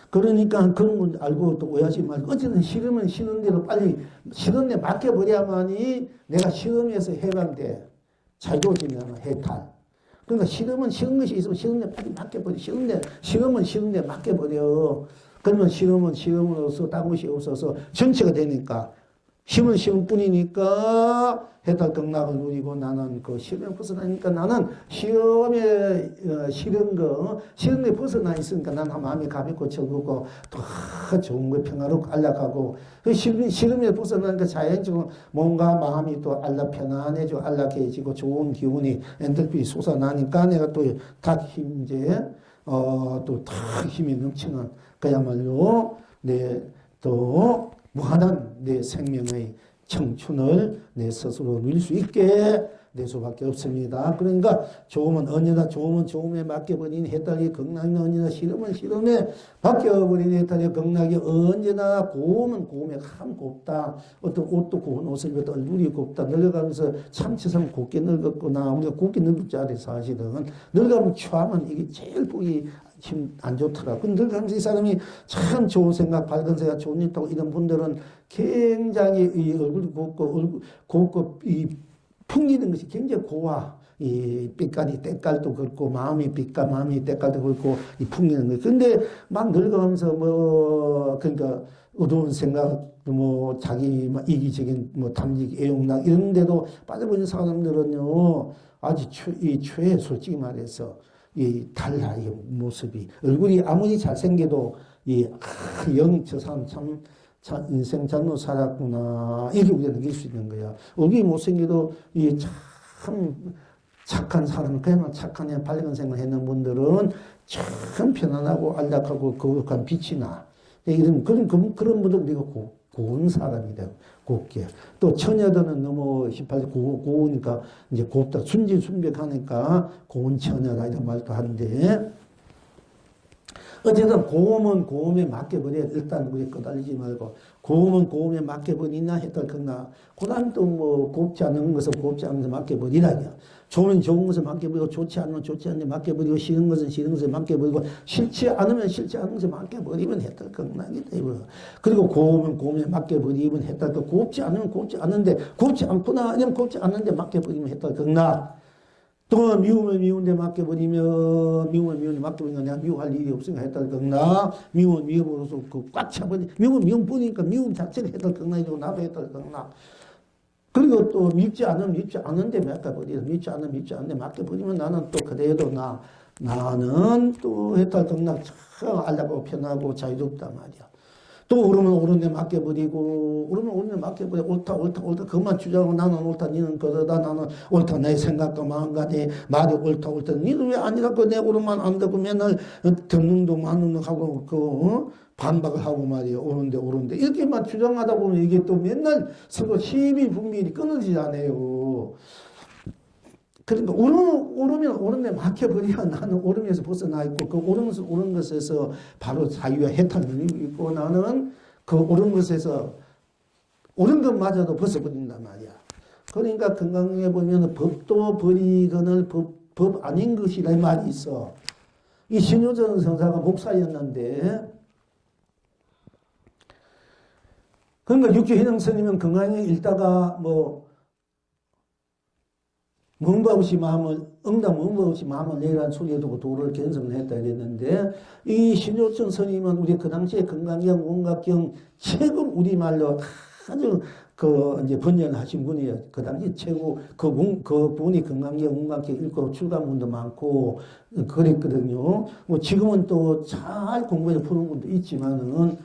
[SPEAKER 1] 그러니까 그런 걸 알고 또 오해하지 말고 어쨌든 싫으면 싫은 대로 빨리 싫은 데 맡겨버려야만이 내가 싫음에서 해방돼. 자유로워지면 해탈. 그러니까 싫으면 싫은 것이 있으면 싫은 데 빨리 맡겨버려. 싫으면 싫은 데 맡겨버려. 그러면 시험은 시험으로서 딴 것이 없어서 전체가 되니까 시험은 시험뿐이니까 해탈극락을 누리고 나는 그 시험에 벗어나니까 나는 시험에 싫은 거 시험에 벗어나 있으니까 나는 마음이 가볍고 즐겁고 더 좋은 거 평화롭고 안락하고 그 시험에 벗어나니까 자연적으로 몸과 마음이 또 편안해지고 안락해지고 좋은 기운이 엔돌핀이 솟아나니까 내가 또 다 이제 또 다 힘이 넘치는 그야말로 또 무한한 내 생명의 청춘을 내 스스로 누릴 수 있게 될 수밖에 없습니다. 그러니까 좋으면 언제나 좋음에 맡겨버린 해탈이 극락이 언제나 싫으면 싫음에 맡겨버린 해탈이 극락이 언제나 고우면 고움에 참 곱다. 어떤 옷도 고운 옷을 입었다. 얼굴이 곱다. 늙어가면서 참치상 곱게 늙었구나. 우리가 곱게 늙을 줄 알아 사실은. 늙으면 취하면 이게 제일 보기 힘 안 좋더라. 근데 늙으면서 이 사람이 참 좋은 생각, 밝은 생각, 좋은 일 있다고 이런 분들은 굉장히 이 얼굴이 곱고 이 풍기는 것이 굉장히 고와. 이 빛깔이 때깔도 그렇고 마음이 빛깔 마음이 때깔도 그렇고 이 풍기는 거. 근데 막 늙어가면서 그러니까 어두운 생각 뭐 자기 이기적인 탐닉 애용락 이런 데도 빠져버린 사람들은요 아주 최 솔직히 말해서 이 달라 이 모습이 얼굴이 아무리 잘생겨도 저 사람 참 인생 잘못 살았구나 이렇게 우리가 느낄 수 있는 거야. 얼굴이 못생겨도 참 착한 사람 그야말로 착한 밝은 생활 했는 분들은 참 편안하고 안락하고 거룩한 빛이 나. 이런 그런 분들 우리가 고운 사람이 되고 곱게 또 처녀들은 너무 18세 고우니까 이제 곱다 순진순백하니까 고운 처녀라 이런 말도 하는데 어쨌든 고음에 맡겨버려. 일단 우리 끄달리지 말고 고음은 고음에 맡겨버리나 했달거나 그 다음 또 곱지 않은 것은 곱지 않은 것에 맡겨버리라냐. 좋으면 좋은 것을 맡겨버리고 좋지 않으면 좋지 않은 데 맡겨버리고 싫은 것은 싫은 것에 맡겨버리고 싫지 않으면 싫지 않은 것에 맡겨버리면 했달거나이다 이거. 그리고 고음은 고음에 맡겨버리면 했달거 곱지 않으면 곱지 않은데 곱지 않구나 아니면 곱지 않은데 맡겨버리면 했달거나 또 미우면 미운데 맡겨버리면 미우면 맡겨버리면 내가 미워할 일이 없으니까 했다를 겁나 미우면 미워버려서 꽉 차버리 미우면 미움뿐이니까 미움 자체를 했다를 겁나 이러고 나도 했다를 겁나 그리고 또 밉지 않으면 밉지 않은데 맡겨버리면 밉지 않으면 밉지 않은데 맡겨버리면 나는 또 그래도 나는 또 했다를 겁나 참 알라고 편하고 자유롭단 말이야. 또 오르면 오른 데 맡겨버리고 오르면 오른 데 맡겨버리고 옳다 그것만 주장하고 나는 옳다 니는 그러다 나는 옳다 내 생각과 마음가짐 말이 옳다 니는 왜 아니라고 내 오르면 안 되고 맨날 듣는도 마는 하고 반박을 하고 말이에요. 옳은데 이렇게만 주장하다 보면 이게 또 맨날 서로 시비 분별이 끊어지지 않아요. 그러니까 오르면 오른데 막혀버리면 나는 오름에서 벗어나 있고 그 오른 것에서 바로 자유와 해탈을 누리고 있고 나는 그 오른 것에서 오른 것마저도 벗어버린단 말이야. 그러니까 건강에 보면 법도 버리거늘 법 아닌 것이라 이 말이 있어. 이 신효전 성사가 목사였는데 그러니까 육주희능 스님은 건강에 읽다가 뭔가 없이 뭔가 없이 마음을 내라는 소리에 두고 도를 견성을 했다 이랬는데, 이 신효천 스님은 우리 그 당시에 건강경, 원각경 책을 우리말로 아주 이제 번역을 하신 분이에요. 그 당시 최고, 그 분이 건강경, 원각경 읽고 출간문도 많고 그랬거든요. 지금은 또 잘 공부해서 푸는 분도 있지만은,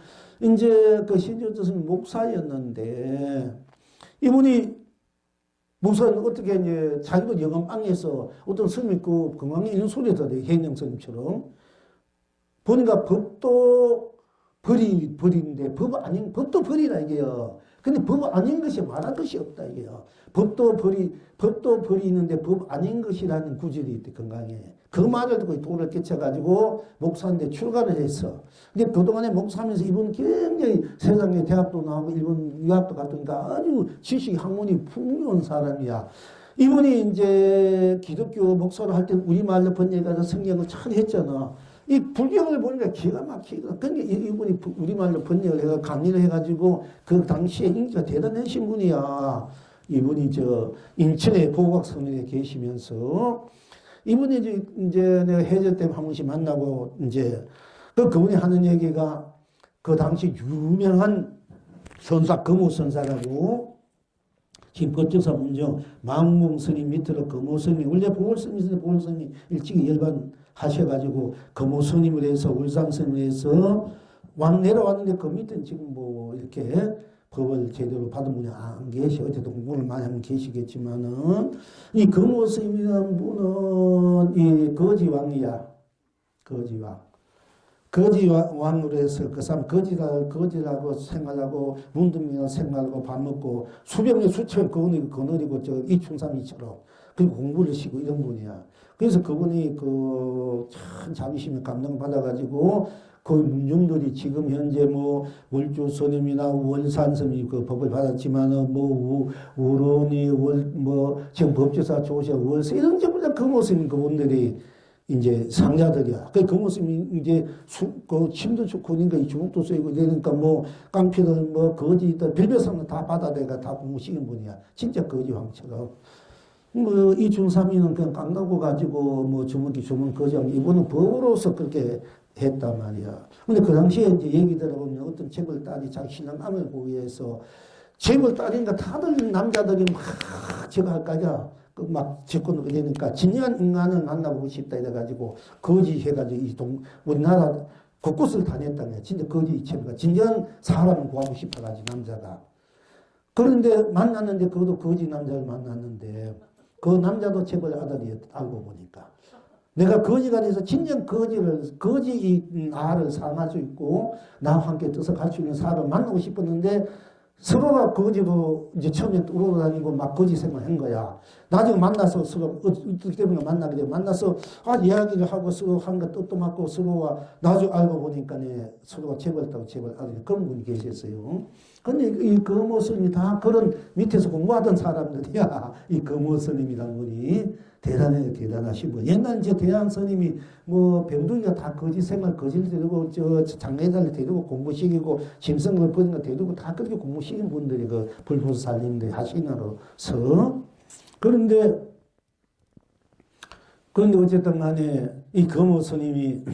[SPEAKER 1] 이제 그 신효천 스님 목사였는데, 이분이 목사는 어떻게 이제 자기도 영암방에서 어떤 스님이 그 건강에 이런 소리를 들어요. 해영 스님처럼. 보니까 법도 버리는데 법도 버리라 이게요. 근데 법 아닌 것이 말할 것이 없다 이게요. 법도 버리는데 법 아닌 것이라는 구절이 있대 건강에. 그 말을 듣고 돌을 깨쳐가지고 목사인데 출가를 했어. 근데 그동안에 목사하면서 이분 굉장히 세상에 대학도 나오고 일본 유학도 갔으니까 아주 지식 학문이 풍요한 사람이야. 이분이 이제 기독교 목사를 할 때 우리말로 번역해서 성경을 잘 했잖아. 이 불경을 보니까 기가 막히거든. 그러니까 이분이 우리말로 번역을 해서 강의를 해가지고 그 당시에 인기가 대단하신 분이야. 이분이 인천의 보각성에 계시면서 이분이 이제 내가 해제 때 한 번씩 만나고 이제 그분이 하는 얘기가 그 당시 유명한 선사, 거모선사라고, 지금 법조사 문정 망공 스님 밑으로 거모 스님, 원래 보월 스님인데 보월 스님이 일찍이 열반하셔가지고 거모 스님을 해서 울산 스님을 해서 왕 내려왔는데 그 밑에 지금 뭐 이렇게 법을 제대로 받은 분이 안 계시, 어쨌든 공부를 많이 하면 계시겠지만은, 이 거모 스님이라는 분은 이 거지왕이야. 거지왕. 거지왕으로 해서 그 사람 거지라고 생활하고 문둥이나 생활하고 밥 먹고 수병에 수천 거느리고 저 이충삼이처럼 그리고 공부를 시고 이런 분이야. 그래서 그분이 그 참 자비심에 감동받아가지고 그 문중들이 지금 현재 뭐 월주 스님이나 월산 스님이 그 법을 받았지만은 뭐 우론이 뭐 지금 법조사 조사 월세 이런 전부 다 그 모습인 그분들이 이제 상자들이야. 그 모습이 이제 그 침도 좋고 그러니까 이 주먹도 쓰이고 이러니까 뭐 깡피들 뭐 거지들 별별상은 다 받아대가 다 공부시킨 분이야. 진짜 거지왕처럼. 뭐 이중삼이는 그냥 깡나고 가지고 뭐 주먹 거지왕 이분은 법으로서 그렇게 했단 말이야. 근데 그 당시에 이제 얘기 들어보면 어떤 책을 딸이 자기 신앙감을 보기 위해서 책을 따니까 다들 남자들이 막 제가 할까냐 막 짓고 그러니까 진지한 인간을 만나보고 싶다 이래가지고 거지 해가지고 우리나라 곳곳을 다녔다는 거야. 진짜 거지 이체가 진지한 사람을 구하고 싶어가지고 남자가. 그런데 만났는데 그것도 거지 남자를 만났는데 그 남자도 책을 아들이 알고 보니까 내가 거지가 돼서 진정 거지 나를 사랑할 수 있고 나와 함께 떠서 갈 수 있는 사람을 만나고 싶었는데 서로가 거지로 이제 처음에 뚫어 다니고 막 거지 생활한 거야. 나중에 만나서 서로 어떻게 때문에 만나게 되고 만나서 이야기를 하고 서로 한 거 뜻도 맞고 서로가 나중에 알고 보니까 서로가 책을 따고 책을 알고 그런 분이 계셨어요. 근데 이 거모 스님이 다 그런 밑에서 공부하던 사람들이야. 이 거모 스님이라는 분이 대단하신 분. 옛날 이제 대한 스님이 뭐 병둥이가 다 거지 생활 거지를 데리고 저 장례단을 데리고 공부시키고 심성을 버린 거 데리고 다 그렇게 공부시킨 분들이 그 불포수 살림들 하시나로서 그런데 어쨌든 간에 이 거모 스님이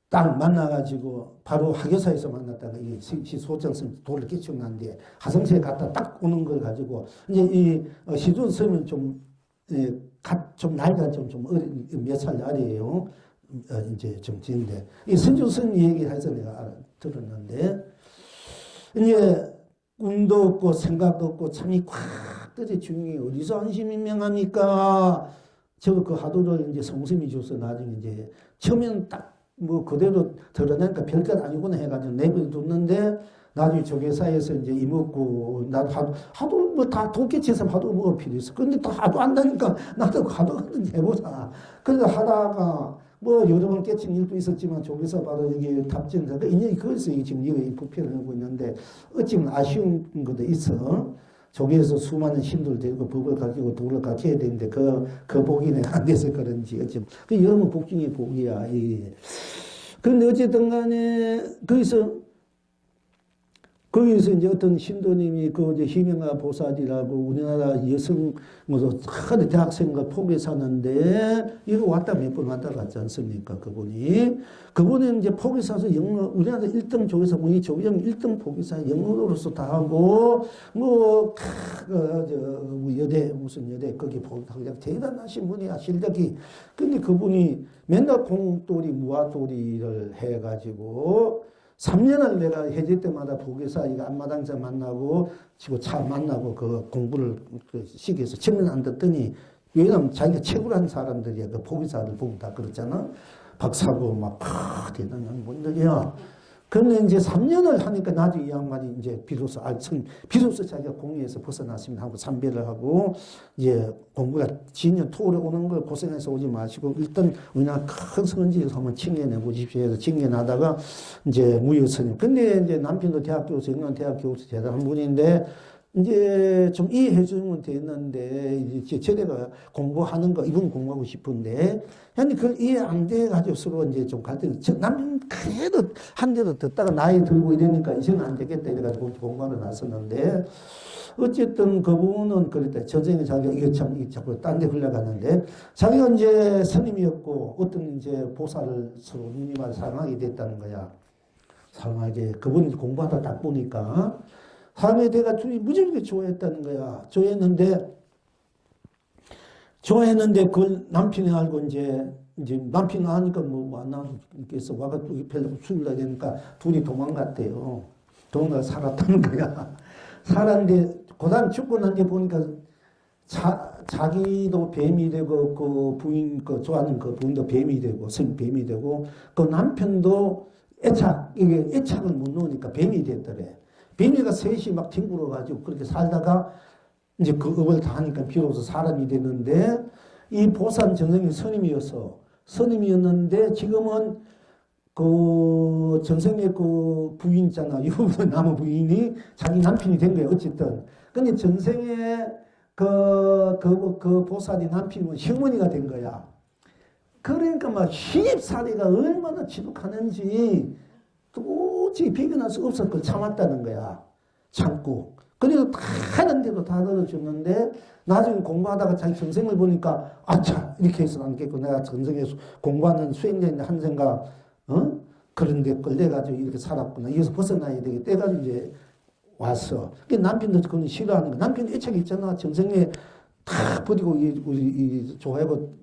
[SPEAKER 1] 딱 만나가지고 바로 하교사에서 만났다가 이 소장스님 돌을 끼쳐놨는데 하성시에 갔다 딱 오는 걸 가지고 이제 이 시준 스님은 좀 나이가 좀 어린 몇 살 아래에요. 이제 좀 지는데 이 선주 스님 얘기해서 내가 들었는데 이제 꿈도 없고 생각도 없고 참이 콱 떨어져 중이 어디서 안심이 명합니까? 저 그 하도를 이제 성심이 줘서 나중에 이제 처음에는 딱 뭐 그대로 드러내니까 별것 아니구나 해가지고 내버려뒀는데 나중에 조계사에서 이제 이먹고 나도 하도 뭐 다 도끼쳐서 하도 뭐 필요 있어. 근데 또 하도 안다니까 나도 하도 해보자. 그래서 하다가 뭐 여러 번 깨친 일도 있었지만 조계사 바로 여기 탑진해서 인연이 거기서 지금 여기 부패를 하고 있는데 어찌면 아쉬운 것도 있어. 조계에서 수많은 신들을 데리고 법을 가르치고 도를 가르쳐야 되는데 그 복이 내가 안 돼서 그런지 어찌면 그 여러분 복 중에 복이야. 그런데 어쨌든 간에 거기서 이제 어떤 신도님이 그 이제 희명아 보살이라고 우리나라 여성 뭐서 큰 대학생과 포기해 사는데 이거 왔다 몇 번 왔다 갔지 않습니까? 그분이 이제 포기 사서 영어 우리나라 1등 조교사 우리 조교장 1등 포기사 영어로서 다 하고 뭐 여대 무슨 여대 거기 포기하고 대단하신 분이야 실력이. 근데 그분이 맨날 공돌이 무아돌이를 해가지고 3년을 내가 해질 때마다 보게사 이거 앞마당에서 만나고 지금 차 만나고 그 공부를 그 시기에서 책을 안 듣더니 왜냐면 자기가 책을 한 사람들이야. 그 보기사들 보면 다 그렇잖아. 박사고 막 대단한 분들이야. 그런데 이제 3년을 하니까 나중에 이 양반이 이제 비로소 자기가 공의에서 벗어났습니다 하고 삼배를 하고 이제 공부가 진년 토올에 오는 걸 고생해서 오지 마시고 일단 우리나라 큰 선지에서 한번 칭해내 보십시오 해서 칭해나다가 이제 무효스님. 근데 이제 남편도 대학교에서 영남 대학교에서 대단한 분인데 이제 좀 이해해 주면 되는데 이제 저래가 공부하는 거 이분 공부하고 싶은데 근데 그걸 이해 안 돼 가지고 서로 이제 좀 갈등. 남편 그래도 한 대도 듣다가 나이 들고 이러니까 이제는 안 되겠다 이래가지고 공부하러 나섰는데 어쨌든 그분은 그랬다. 전생에 자기가 이게 참 자꾸 딴 데 흘러갔는데 자기가 이제 스님이었고 어떤 이제 보살을 서로 누님을 사랑하게 됐다는 거야. 사랑하게 그분이 공부하다 딱 보니까 사랑하게 내가 둘이 무지하게 좋아했다는 거야. 좋아했는데 그걸 남편이 알고 이제 남편이 아니까 뭐 만나서 와가지고 별로 술을 되니까 둘이 도망갔대요. 도망가 살았다는 거야. 살았는데 고단 죽고 난 뒤에 보니까 자기도 뱀이 되고 그 부인 그 좋아하는 그 부인도 뱀이 되고 뱀이 되고 그 남편도 이게 애착을 못 놓으니까 뱀이 됐더래. 뱀이가 셋이 막 뒹굴어 가지고 그렇게 살다가 이제 그 업을 다 하니까 비로소 사람이 됐는데 이 보살 전생이 스님이었는데 지금은 그 전생의 그 부인 있잖아. 유부 남은 부인이 자기 남편이 된 거야. 어쨌든. 근데 전생에 그 보살이 남편이 형머니가 된 거야. 그러니까 막 시집살이가 얼마나 지독하는지 도저히 비교할 수 없을 걸 참았다는 거야. 참고. 그래도 다 하는데도 다 들어줬는데 나중에 공부하다가 자기 전생을 보니까 아차 이렇게 해서는 안 되겠고 내가 전생에 공부하는 수행자인데 한 생각 그런데 끌려가지고 이렇게 살았구나. 이어서 벗어나야 되겠다. 해가지고 이제 왔어. 남편도 그건 싫어하는 거야. 남편 애착이 있잖아. 전생에 다 버리고 좋아하고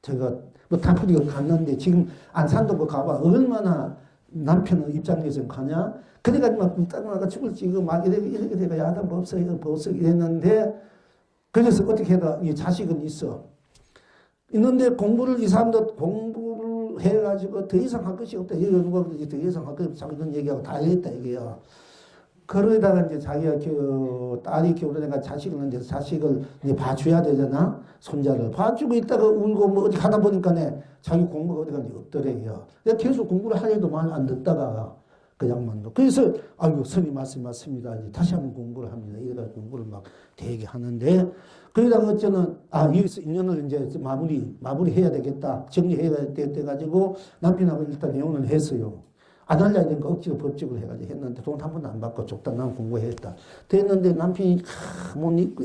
[SPEAKER 1] 제가 뭐 다 버리고 갔는데 지금 안산도 그 가봐. 얼마나 남편의 입장에서 가냐. 그래가지고 막 따라가 죽을지 이거 막 이렇게 돼가 야다 법석 이랬는데 그래서 어떻게 해다 이 자식은 있어. 있는데 이 사람도 공부를 해가지고 더 이상 할 것이 없다. 누가 더 이상 할 것이 없다. 자기는 얘기하고 다 했다 이게요. 그러다가 이제 자기가 딸이 겨울에가 자식을 이제 자식을 이제 봐줘야 되잖아. 손자를 봐주고 있다가 울고 뭐 어디 가다 보니까네 자기 공부가 어디 간지 없더래요. 내가 계속 공부를 하려도 말 안 듣다가 그 양반도. 그래서 아이고 스님 말씀 맞습니다. 이제 다시 한번 공부를 합니다. 이래가 공부를 막 되게 하는데 그러다가 어쩌면 여기서 1년을 이제 마무리해야 되겠다. 정리해야 돼가지고 남편하고 일단 이혼을 했어요. 안 할려야 되니까 억지로 법적으로 해가지고 했는데 돈 한 번도 안 받고 적당한 공부했다. 됐는데 남편이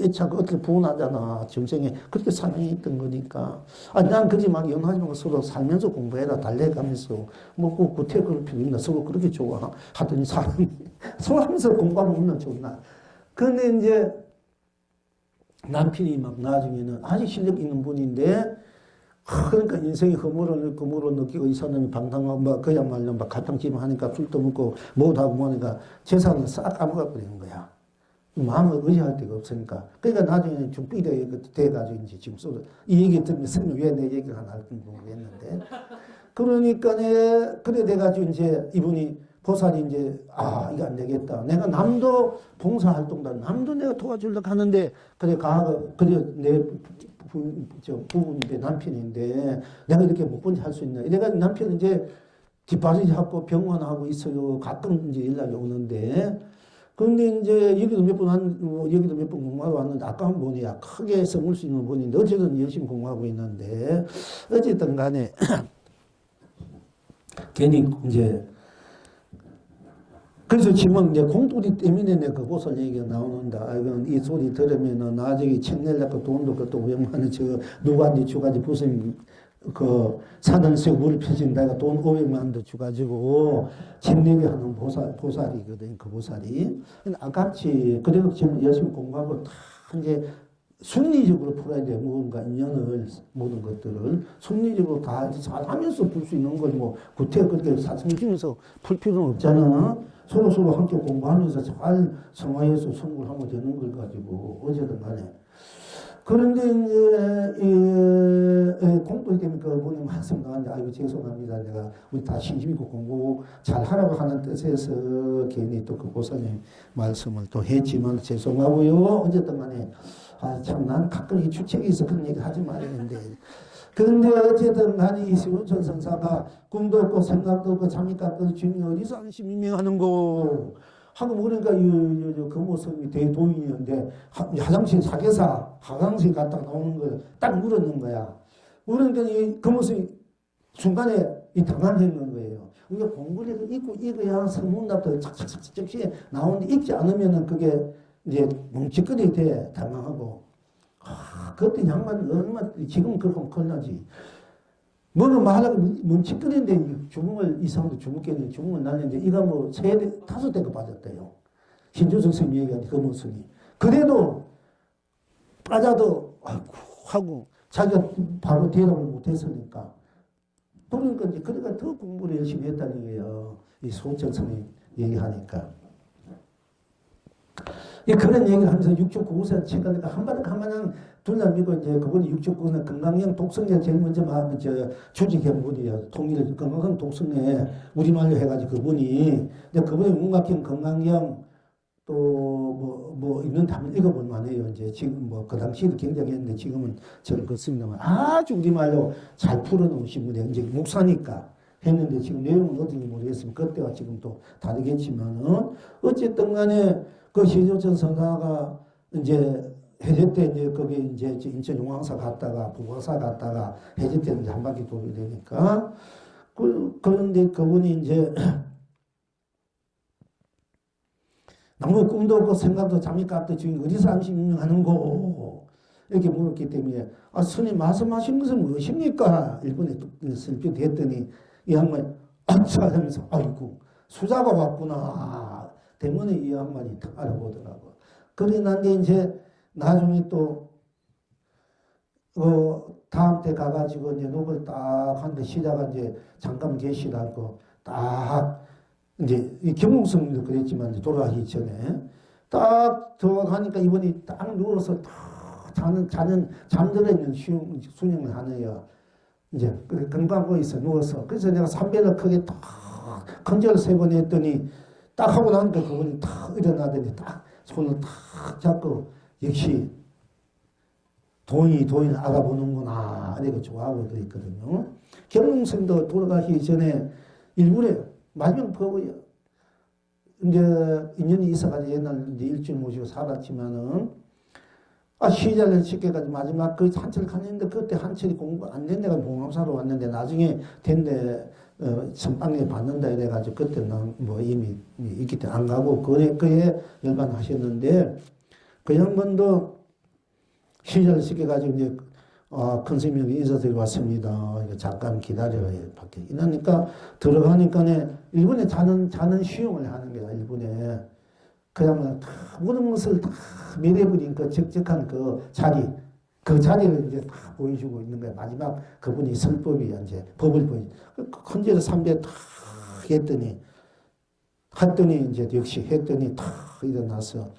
[SPEAKER 1] 애착 어떻게 분하잖아. 정생에 그렇게 사랑했던 거니까. 난 그지 막 연하지 말고 서로 살면서 공부해라. 달래가면서 뭐 구태 그럴 필요 있나. 서로 그렇게 좋아하더니 사람이 서로 하면서 공부하면 없나 좋나. 근데 이제 남편이 막 나중에는 아주 실력 있는 분인데 그러니까 인생이 허물을 느끼고 이 사람이 방탕하고 막 그야말로 막 갈팡질팡하니까 술도 먹고 뭐도 하고 뭐니까 재산을 싹 까먹어 버리는 거야. 마음을 의지할 데가 없으니까. 그러니까 나중에 좀 삐대 돼가지고 이제 지금 이 얘기 들으면 선생님 왜 내 얘기를 하나 할지 모르겠는데. 그러니까 그래 돼가지고 이제 이분이 보살이 이제 이거 안 되겠다. 내가 남도 봉사활동도 남도 내가 도와주려고 하는데 그래 내 부부인데 남편인데 내가 이렇게 못 본 지 할 수 있나. 이래가지고 남편은 이제 뒷바라지 하고 병원하고 있어요. 가끔 이제 연락이 오는데 그런데 이제 여기도 몇 번 공부하러 왔는데 아까 한 분이야. 크게 써볼 수 있는 분인데 어쨌든 열심히 공부하고 있는데 어쨌든 간에 괜히 이제 그래서 지금 이제 공돌이 때문에 내가 그 보살 얘기가 나오는다. 이 소리 들으면은 나중에 책 내려고 돈도 그것도 오백만원 누구한테 주가지 무슨 사단세 물을 펴진다가 돈 500만원도 주가지고 집 내게 하는 보살이거든. 그 보살이. 아깝지. 그래도 지금 열심히 공부하고 다 이제 순리적으로 풀어야 돼. 뭔가 인연을 모든 것들을 순리적으로 다 잘하면서 풀 수 있는 걸 뭐 구태 그렇게 사성지면서 풀 필요는 없잖아. 서로 함께 공부하면서 잘 성화해서 성불 하면 되는 걸 가지고 어쨌든 간에. 그런데 이제 공부 때문에 그분이 말씀 나왔는데 아이고 죄송합니다. 내가 우리 다 신심 있고 공부 잘 하라고 하는 뜻에서 괜히 또 그 보살님 말씀을 또 했지만 죄송하고요. 어쨌든 간에 참 난 가끔 이 주책이 있어 그런 얘기 하지 말았는데 그런데 어쨌든 간에 이 시운천 선사가 꿈도 없고 생각도 없고 잠이값도 없고 주님이 어디서 안심이명하는 거 하고 그러니까 그 모습이 대도인이었는데 화장실 사계사 화장실 갔다 나오는 걸 딱 물었는 거야. 그러니까 그 모습이 순간에 당황했는 거예요. 우리가 공부를 읽고 읽어야 성문답도 착착착착 나오는데 읽지 않으면은 그게 이제 뭉치거리 돼 당황하고. 그때 양반이 얼마나 지금 그렇게 큰일 나지. 뭐는 말하고 뭉칫거리는데 주먹을, 이 사람도 주먹겠는데 주먹을 날렸는데 이가 뭐 3대, 5대가 빠졌대요. 신조정 선생님이 얘기한 그 모습이. 그래도 빠져도 아이고 하고 자기가 바로 대답을 못했으니까. 그러니까 이제 그러니까 더 공부를 열심히 했다는 거예요. 이 소호정 선생님 얘기하니까. 그런 얘기를 하면서 6.9% 책을 한마당 둘다 믿고 이제 그분이 6.9% 건강형 독성에 제일 먼저 조직한 분이에요. 통일을 건강형 독성에 우리말로 해가지고 그분이 문학형 건강형 또 있는 답을 읽어볼만 해요. 이제 지금 그 당시에도 굉장히 했는데 지금은 저는 그렇습니다만 아주 우리말로 잘 풀어놓으신 분이에요. 이제 목사니까 했는데 지금 내용은 어떤지 모르겠으면 그때와 지금 또 다르겠지만은 어쨌든 간에 그 시조천 선사가 이제 해제 때 이제 거기 이제 인천 용왕사 갔다가 북왕사 갔다가 해제 때 이제 한 바퀴 돌게 되니까 그런데 그분이 이제 너무 꿈도 없고 생각도 잠이 깝도 지금 어디서 36년 하는 거 이렇게 물었기 때문에 스님 말씀하신 것은 무엇입니까? 일본에 슬피 됐더니 이 양반이 아차 하면서 아이고 수자가 왔구나 때문에 이 양반이 딱 알아보더라고. 그래 난데 이제 나중에 또 다음 때 가가지고 이제 녹을 딱 하는데 시다가 이제 잠깐 계시라고 딱 이제 이 김웅성님도 그랬지만 이제 돌아가기 전에 딱 들어가니까 이번이 딱 누워서 딱 잠들어 있는 수행을 하네요. 이제 건강하고 있어 누워서. 그래서 내가 삼배를 크게 딱 컨저를 3번 했더니 딱 하고 나니까 그분이 딱 일어나더니 딱 손을 딱 잡고 역시 도인을 알아보는구나 이렇게 좋아하고 그랬거든요. 경웅성도 돌아가기 전에 일본에 마지막 법이요. 이제 인연이 있어가지고 옛날 이제 일주일 모시고 살았지만은 시자를 시켜가지고 마지막 그 한철 갔는데 그때 한철이 공부 안 된 데가 봉암사로 왔는데 나중에 된데 선방에 받는다 이래가지고 그때는 뭐 이미 있기 때문에 안 가고 그에 열반하셨는데 그 양반도 시자를 시켜가지고 이제 큰 스님이 인사드리러 왔습니다. 잠깐 기다려요. 밖에. 이러니까 들어가니까 일본에 자는 시용을 하는 거야. 일본에. 그냥 다 모든 것을 다 매대부린 그 적적한 그 자리를 이제 다 보여주고 있는 거야. 마지막 그분이 설법이 이제 법을 큰제를 3배 다 했더니 이제 역시 했더니 다 일어나서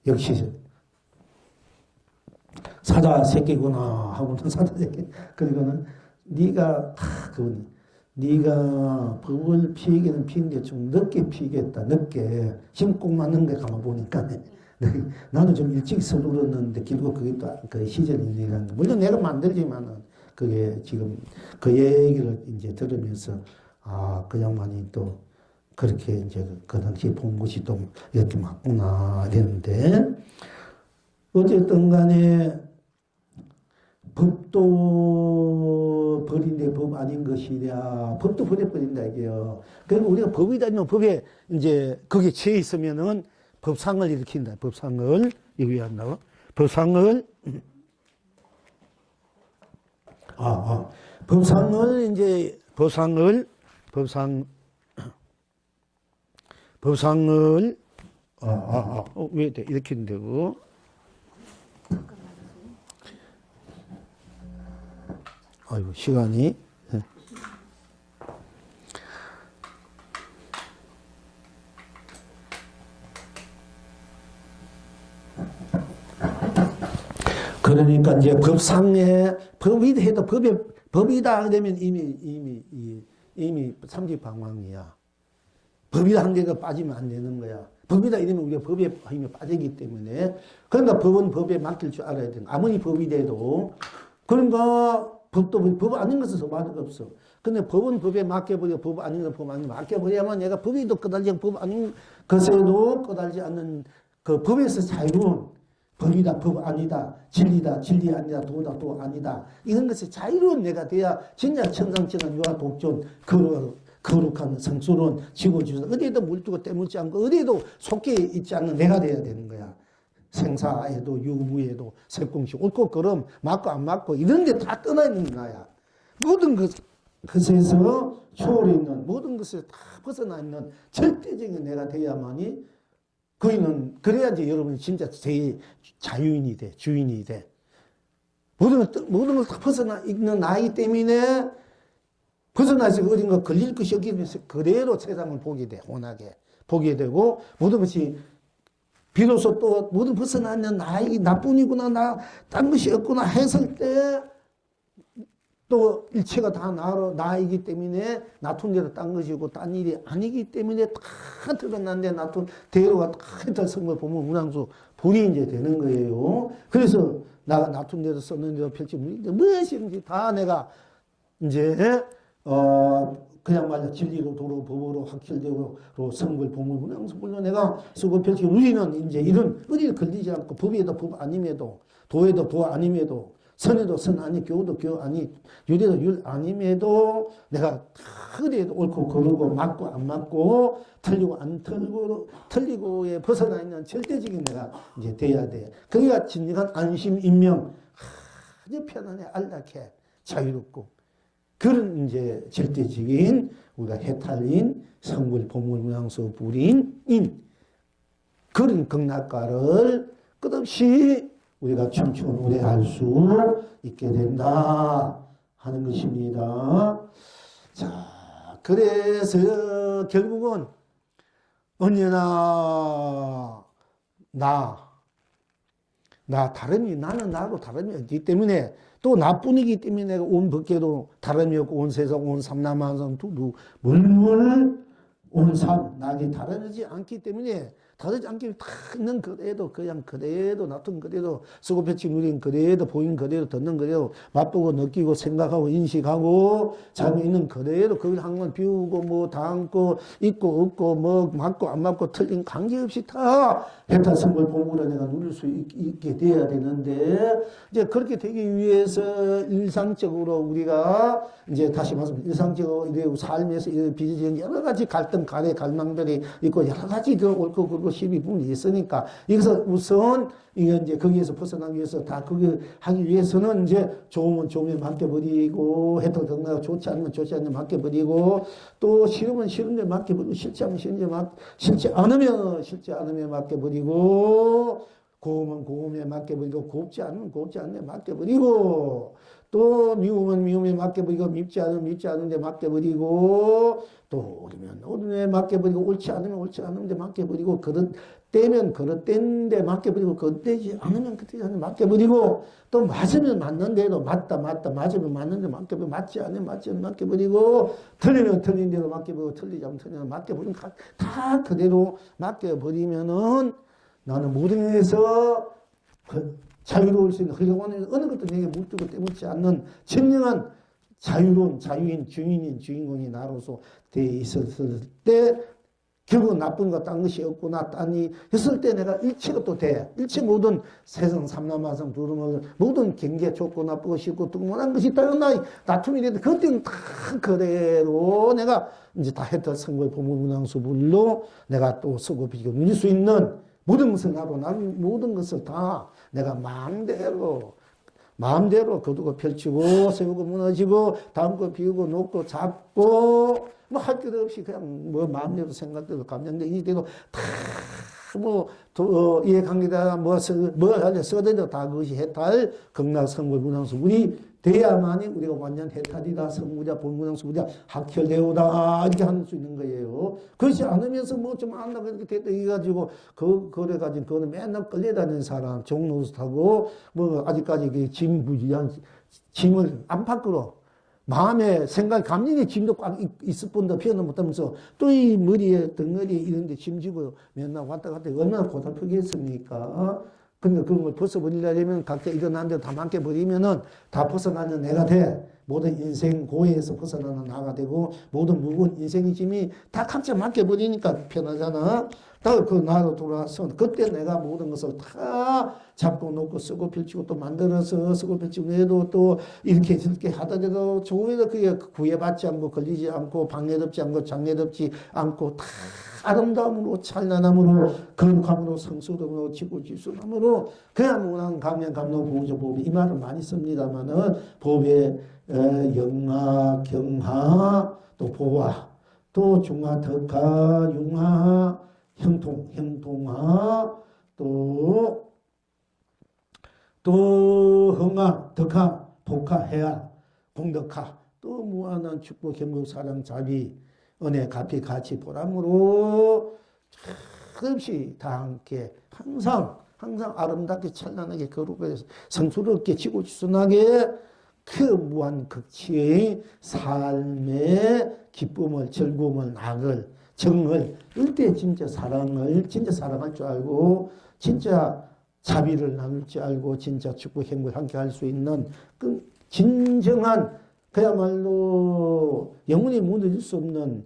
[SPEAKER 1] 역시 사자 새끼구나 하고는 사자 새끼. 그리고는 네가 법을 피기는 피는데 좀 늦게 피겠다. 늦게 지금 꼭 맞는 게 가만 보니까 나는 좀 일찍 서둘렀는데 결국 그게 또 그 시절이라는 거. 물론 내가 만들지만은 그게 지금 그 얘기를 이제 들으면서 그 양반이 또 그렇게 이제 그 당시에 본 것이 또 이렇게 맞구나 이랬는데 어쨌든 간에 법도 버린데 법 아닌 것이랴. 법도 버려버린다, 이게요. 그리고 우리가 법이다, 면 법에, 이제, 거기에 취해 있으면은 법상을 일으킨다. 법상을, 이거 왜 안 나와? 법상을, 법상을, 이제, 왜 돼? 이렇게 된다고? 아이고, 시간이. 그러니까 이제 법상에 법이 해도 법이다 그러면 이미 삼지방황이야. 법이다 한 데도 빠지면 안 되는 거야. 법이다 이러면 우리가 법에 힘이 빠지기 때문에 그러니까 법은 법에 맡길 줄 알아야 돼. 아무리 법이 돼도 그러니까 법 아닌 것은 소망이 없어. 근데 법은 법에 맡겨버려. 법 아닌 것은 법 아닌 맡겨버려야만 얘가 법에도 꺼달지 않고 법 아닌 것에도 꺼달지 않는 그 법에서 자유로운 법이다, 법 아니다, 진리다, 진리 아니다, 도다, 도 아니다. 이런 것이 자유로운 내가 돼야 진짜 천상천한 유아 독존, 거룩한 성스러운 지고주선 어디에도 물두고 때묻지 않고 어디에도 속해 있지 않는 내가 돼야 되는 거야. 생사에도 유무에도 색공식 옳고 그름 맞고 안 맞고 이런 게 다 떠나 있는 나야. 모든 것에서 초월해 있는 모든 것을 다 벗어나 있는 절대적인 내가 돼야만이 그이는 그래야지 여러분이 진짜 제 자유인이 돼, 주인이 돼. 모든 걸 다 벗어나 있는 나이기 때문에 벗어나서 어딘가 걸릴 것이 없기 때문에 그대로 세상을 보게 돼, 혼하게 보게 되고 모든 것이 비로소 또 모든 벗어나 있는 나이 나뿐이구나, 나 딴 것이 없구나 했을 때 또 일체가 다 나이기 때문에 나툰 대로 딴 것이고 딴 일이 아니기 때문에 다 드러난데 나툰 대로가 다 했던 걸 보면 운항수 본이 이제 되는 거예요. 그래서 나가 나툰 대로 썼는 대로 펼치 무엇인지 다 내가 이제 그냥 말로 진리로 도로 법으로 확실되고 성불 보물 운항수 물론 내가 쓰고 펼치고 우리는 이제 이런 어디를 걸리지 않고 법에도 법 아님에도 도에도 도 아님에도 선에도 선 아니, 교도 교 아니, 율에도 율 아님에도 내가 어디에도 옳고 그르고 맞고 안 맞고 틀리고 안 틀리고에 벗어나 있는 절대적인 내가 이제 돼야 돼. 그게 진정한 안심, 인명, 아주 편안해, 안락해, 자유롭고 그런 이제 절대적인 우리가 해탈인, 성불, 보물, 문양수, 불인인 그런 극락가를 끝없이 우리가 춤추는 노래할 수 있게 된다 하는 것입니다. 자, 그래서 결국은 언제나 나는 나고 다름이 없기 때문에 또 나뿐이기 때문에 내가 온 법계도 다름이 없고 온 세상 온 삼라만상 두두 물물 온 삶 나기 다르지 않기 때문에 다르지 않게 다 있는 그대로 그냥 그대로 놔둔 그대로 쓰고 펼친 누린 그대로 보인 그대로 듣는 그대로 맛보고 느끼고 생각하고 인식하고 자기 있는 그대로 그걸 한건 비우고 뭐 담고 있고 없고 뭐 맞고 안 맞고 틀린 관계없이 다 해탈 성불 보물을 내가 누릴 수 있게 돼야 되는데 이제 그렇게 되기 위해서 일상적으로 우리가 이제 다시 말씀 일상적으로 삶에서 빚어지는 여러 가지 갈등 갈망들이 있고 여러 가지 그 옳고 그르고 시비 부분이 있으니까 이것을 우선 이게 이제 거기에서 벗어나기 위해서 다 그게 하기 위해서는 이제 좋으면 좋으면 맡겨버리고 해도 정말 좋지 않으면 좋지 않으면 맡겨버리고 또 싫으면 싫은데 맡겨버리고 싫지 않으면 싫지 않으면 맡겨버리고 고우면 고우면 맡겨버리고 곱지 않으면 곱지 않은데 맡겨버리고 또 미우면 미움에 맡겨버리고 밉지 않은데 맡겨버리고 또 오르면 오르면 맡겨버리고 옳지 않으면 옳지 않은데 맡겨버리고 그릇되면 그릇된데 맡겨버리고 그릇되지 않으면 그릇되지 않은데 맡겨버리고 또 맞으면 맞는 대로 맞다 맞으면 맞는 대로 맡겨버리고 맞지 않으면 맞지 않으면 맡겨버리고 틀리면 틀린 대로 맡겨버리고 틀리지 않으면 틀린 대로 맡겨버리고 다 그대로 맡겨버리면은 나는 모든 면에서 자유로울 수 있는 흘러가는 어느 것도 내게 물들고 때묻지 않는 진정한 자유로운 자유인 주인인 주인공이 나로서 돼 있었을 때 결국 나쁜 것 딴 것이 없구나 딴이 했을 때 내가 일체가 또 돼. 일체 모든 세상 삼라마상 두루물 모든 경계 좋고 나쁘고 싫고 뜨거운 것이 다른 다툼이 되는데 그때는 다 그대로 내가 이제 다 했던 성불 보물 문항수불로 내가 또 쓰고 비고 누릴 수 있는 모든 것을 나도 모든 것을 다 내가 마음대로 거두고 펼치고 세우고 무너지고 담고 비우고 놓고 잡고 뭐 할 것 없이 그냥 뭐 마음대로 생각대로 감정대로 이대로 다 이해관계다 뭐 써대도 다 그것이 해탈 극락 성불 문항수불이 돼야만이 우리가 완전 해탈이다 성불이다 본문항수불이다 학혈대오다 이렇게 할 수 있는 거예요. 그렇지 않으면서 뭐 좀 안다고 이렇게 됐다 해가지고 그래가지고 그거는 맨날 끌려다니는 사람 종로서 타고 뭐 아직까지 그 짐을 안팎으로 마음에 생각, 감정의 짐도 꽉 있을 뿐더 표현을 못하면서 또 이 머리에, 덩어리에 이런 데 짐지고 맨날 왔다 갔다 얼마나 고달프겠습니까? 그러니까 그런 걸 벗어버리려면 각자 일어난 대로 다 맡겨버리면은 다 벗어나는 내가 돼. 모든 인생 고해에서 벗어나는 나가 되고 모든 무거운 인생의 짐이 다 각자 맡겨버리니까 편하잖아. 다 그 나로 돌아와서 그때 내가 모든 것을 다 잡고 놓고 쓰고 펼치고 또 만들어서 쓰고 펼치고 해도 또 이렇게 저렇게 하더라도 조금이라도 그게 구애받지 않고 걸리지 않고 방해롭지 않고 장애롭지 않고 다 아름다움으로 찬란함으로 거룩함으로 성스러움으로 지고지순함으로 그야무난 감명 감동 보호조 법이 이 말을 많이 씁니다만은 법에 영하, 경하, 또 보화, 또 중하, 덕하, 융하, 형통하, 또 흥하, 덕하, 독하, 해하, 공덕하, 또 무한한 축복, 행복, 사랑, 자비, 은혜, 가피, 가치, 보람으로 없이 다 함께 항상 아름답게 찬란하게 거룩하게 성스럽게 지고지순하게 그 무한 극치의 삶의 기쁨을, 즐거움을, 낙을, 정을 이때 진짜 사랑할 줄 알고 진짜 자비를 나눌 줄 알고 진짜 축복 행복을 함께 할 수 있는 그 진정한 그야말로 영원히 무너질 수 없는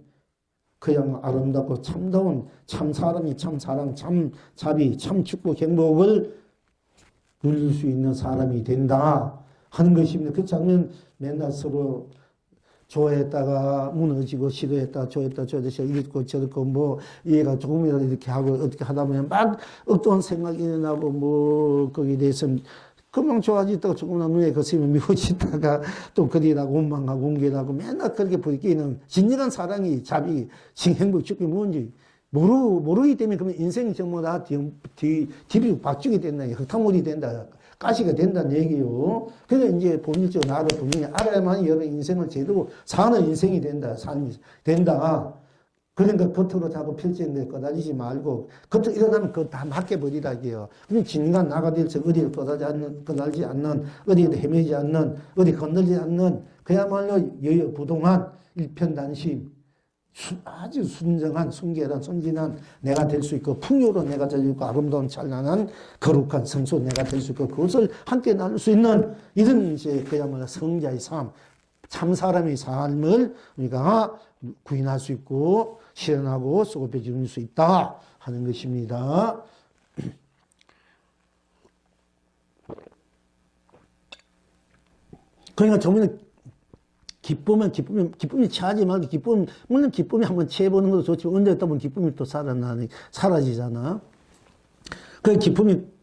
[SPEAKER 1] 그야말로 아름답고 참다운 참 사람이 참 사랑 참 자비 참 축복 행복을 누릴 수 있는 사람이 된다 하는 것입니다. 그렇지 않으면 맨날 서로 좋아했다가 무너지고 싫어했다가 좋아했다가 이랬고 저랬고 뭐 얘가 조금이라도 이렇게 하고 어떻게 하다 보면 막 엉뚱한 생각이 나고 뭐 거기에 대해서 금방 좋아지다가 조금만 눈에 거슬리면 미워지다가 또 그리다가 원망하고 원계하고 맨날 그렇게 부딪히는 진정한 사랑이 자비 행복 축복이 뭔지 모르기 때문에 그러면 인생이 전부 다 뒤로 박죽이 된다 흙탕물이 된다 가시가 된다는 얘기요. 그래서 이제 본질적으로 나를 분명히 알아야만 여러 인생을 제대로 사는 인생이 된다. 삶이 된다. 그러니까 겉으로 자꾸 필적인 데 꺼다지지 말고 겉으로 일어나면 그거 다 맡겨버리라 이게요. 그럼 진간 나가 될서 어디를 꺼달지 않는 어디에도 헤매지 않는 어디 건들지 않는 그야말로 여여부동한 일편단심 아주 순정한 순결한 순진한 내가 될 수 있고 풍요로운 내가 될 수 있고 아름다운 찬란한 거룩한 성소 내가 될 수 있고 그것을 함께 나눌 수 있는 이런 이제 그야말로 성자의 삶 참 사람의 삶을 우리가 구인할 수 있고 실현하고 수급해 줄 수 있다 하는 것입니다. 그러니까 저번에 기쁨이 취하지 말고 물론 기쁨이 한번 취해보는 것도 좋지만 언제 있다 보면 기쁨이 또 사라지잖아. 그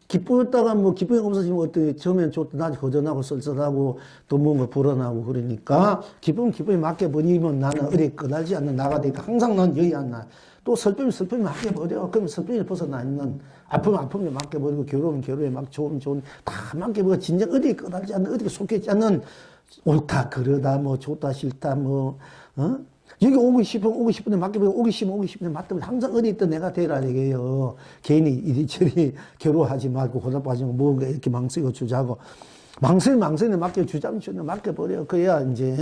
[SPEAKER 1] 기쁘다가 뭐 기쁨이 없어지면 어떻게 처음엔 좋다 나중에 거전하고 썰썰하고 또 뭔가 불어나고 그러니까 기쁨이 맡겨버리면 나는 어디 꺼달지 않는 나가 되니까 항상 난 여기 안 나. 또 슬픔이 맡겨버려. 그러면 슬픔이 벗어나 있는 아픔에 맡겨버리고 괴로움은 괴로움에 좋은 다 맡겨버리고 진정 어디 꺼달지 않는 어디 속해있지 않는 옳다 그러다 뭐 좋다 싫다 뭐 여기 오고 싶은데 맡겨버리고 오기 싶은데 맡겨버리고 항상 어디 있든 내가 되라 이게요. 괜히 이리저리 괴로워하지 말고 고달파하지 말고 뭔가 이렇게 망설이고 주자고 망설이는 맡겨주자면 맡겨버려. 그래야 이제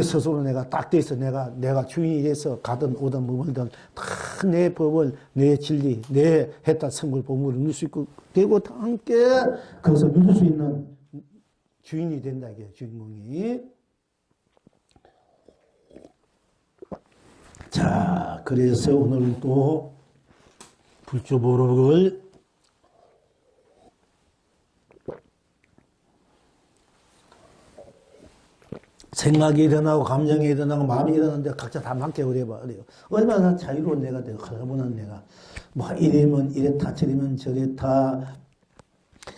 [SPEAKER 1] 스스로 내가 딱 돼서 내가 주인이 돼서 가든 오든 머물든 다 내 법을 내 진리 내 했다 성불 보물을 누릴 수 있고 되고 다 함께 그것을 누릴 수 있는 주인이 된다 이게 주인공이. 자 그래서 오늘 또 불주보록을 생각이 일어나고 감정이 일어나고 마음이 일어나는데 각자 다 맡겨버려요. 얼마나 자유로운 내가 되고 가보는 내가 뭐 이러면 이랬다 저러면 저랬다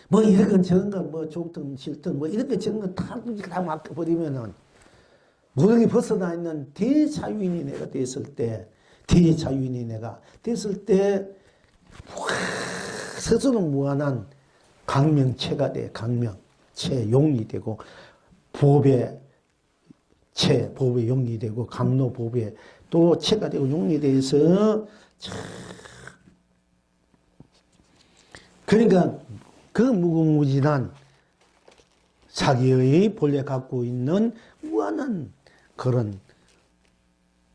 [SPEAKER 1] 뭐 이런 저런 거 뭐 좋든 싫든 뭐 이렇게 저런 거 다 맡겨버리면은 모든 게 벗어나 있는 대자유인이 내가 됐을 때 스스로 무한한 강명체가 돼. 강명체 용이 되고 보배의 용이 되고 감로 보배 또 체가 되고 용이 돼서 그러니까 그 무궁무진한 자기의 본래 갖고 있는 무한한 그런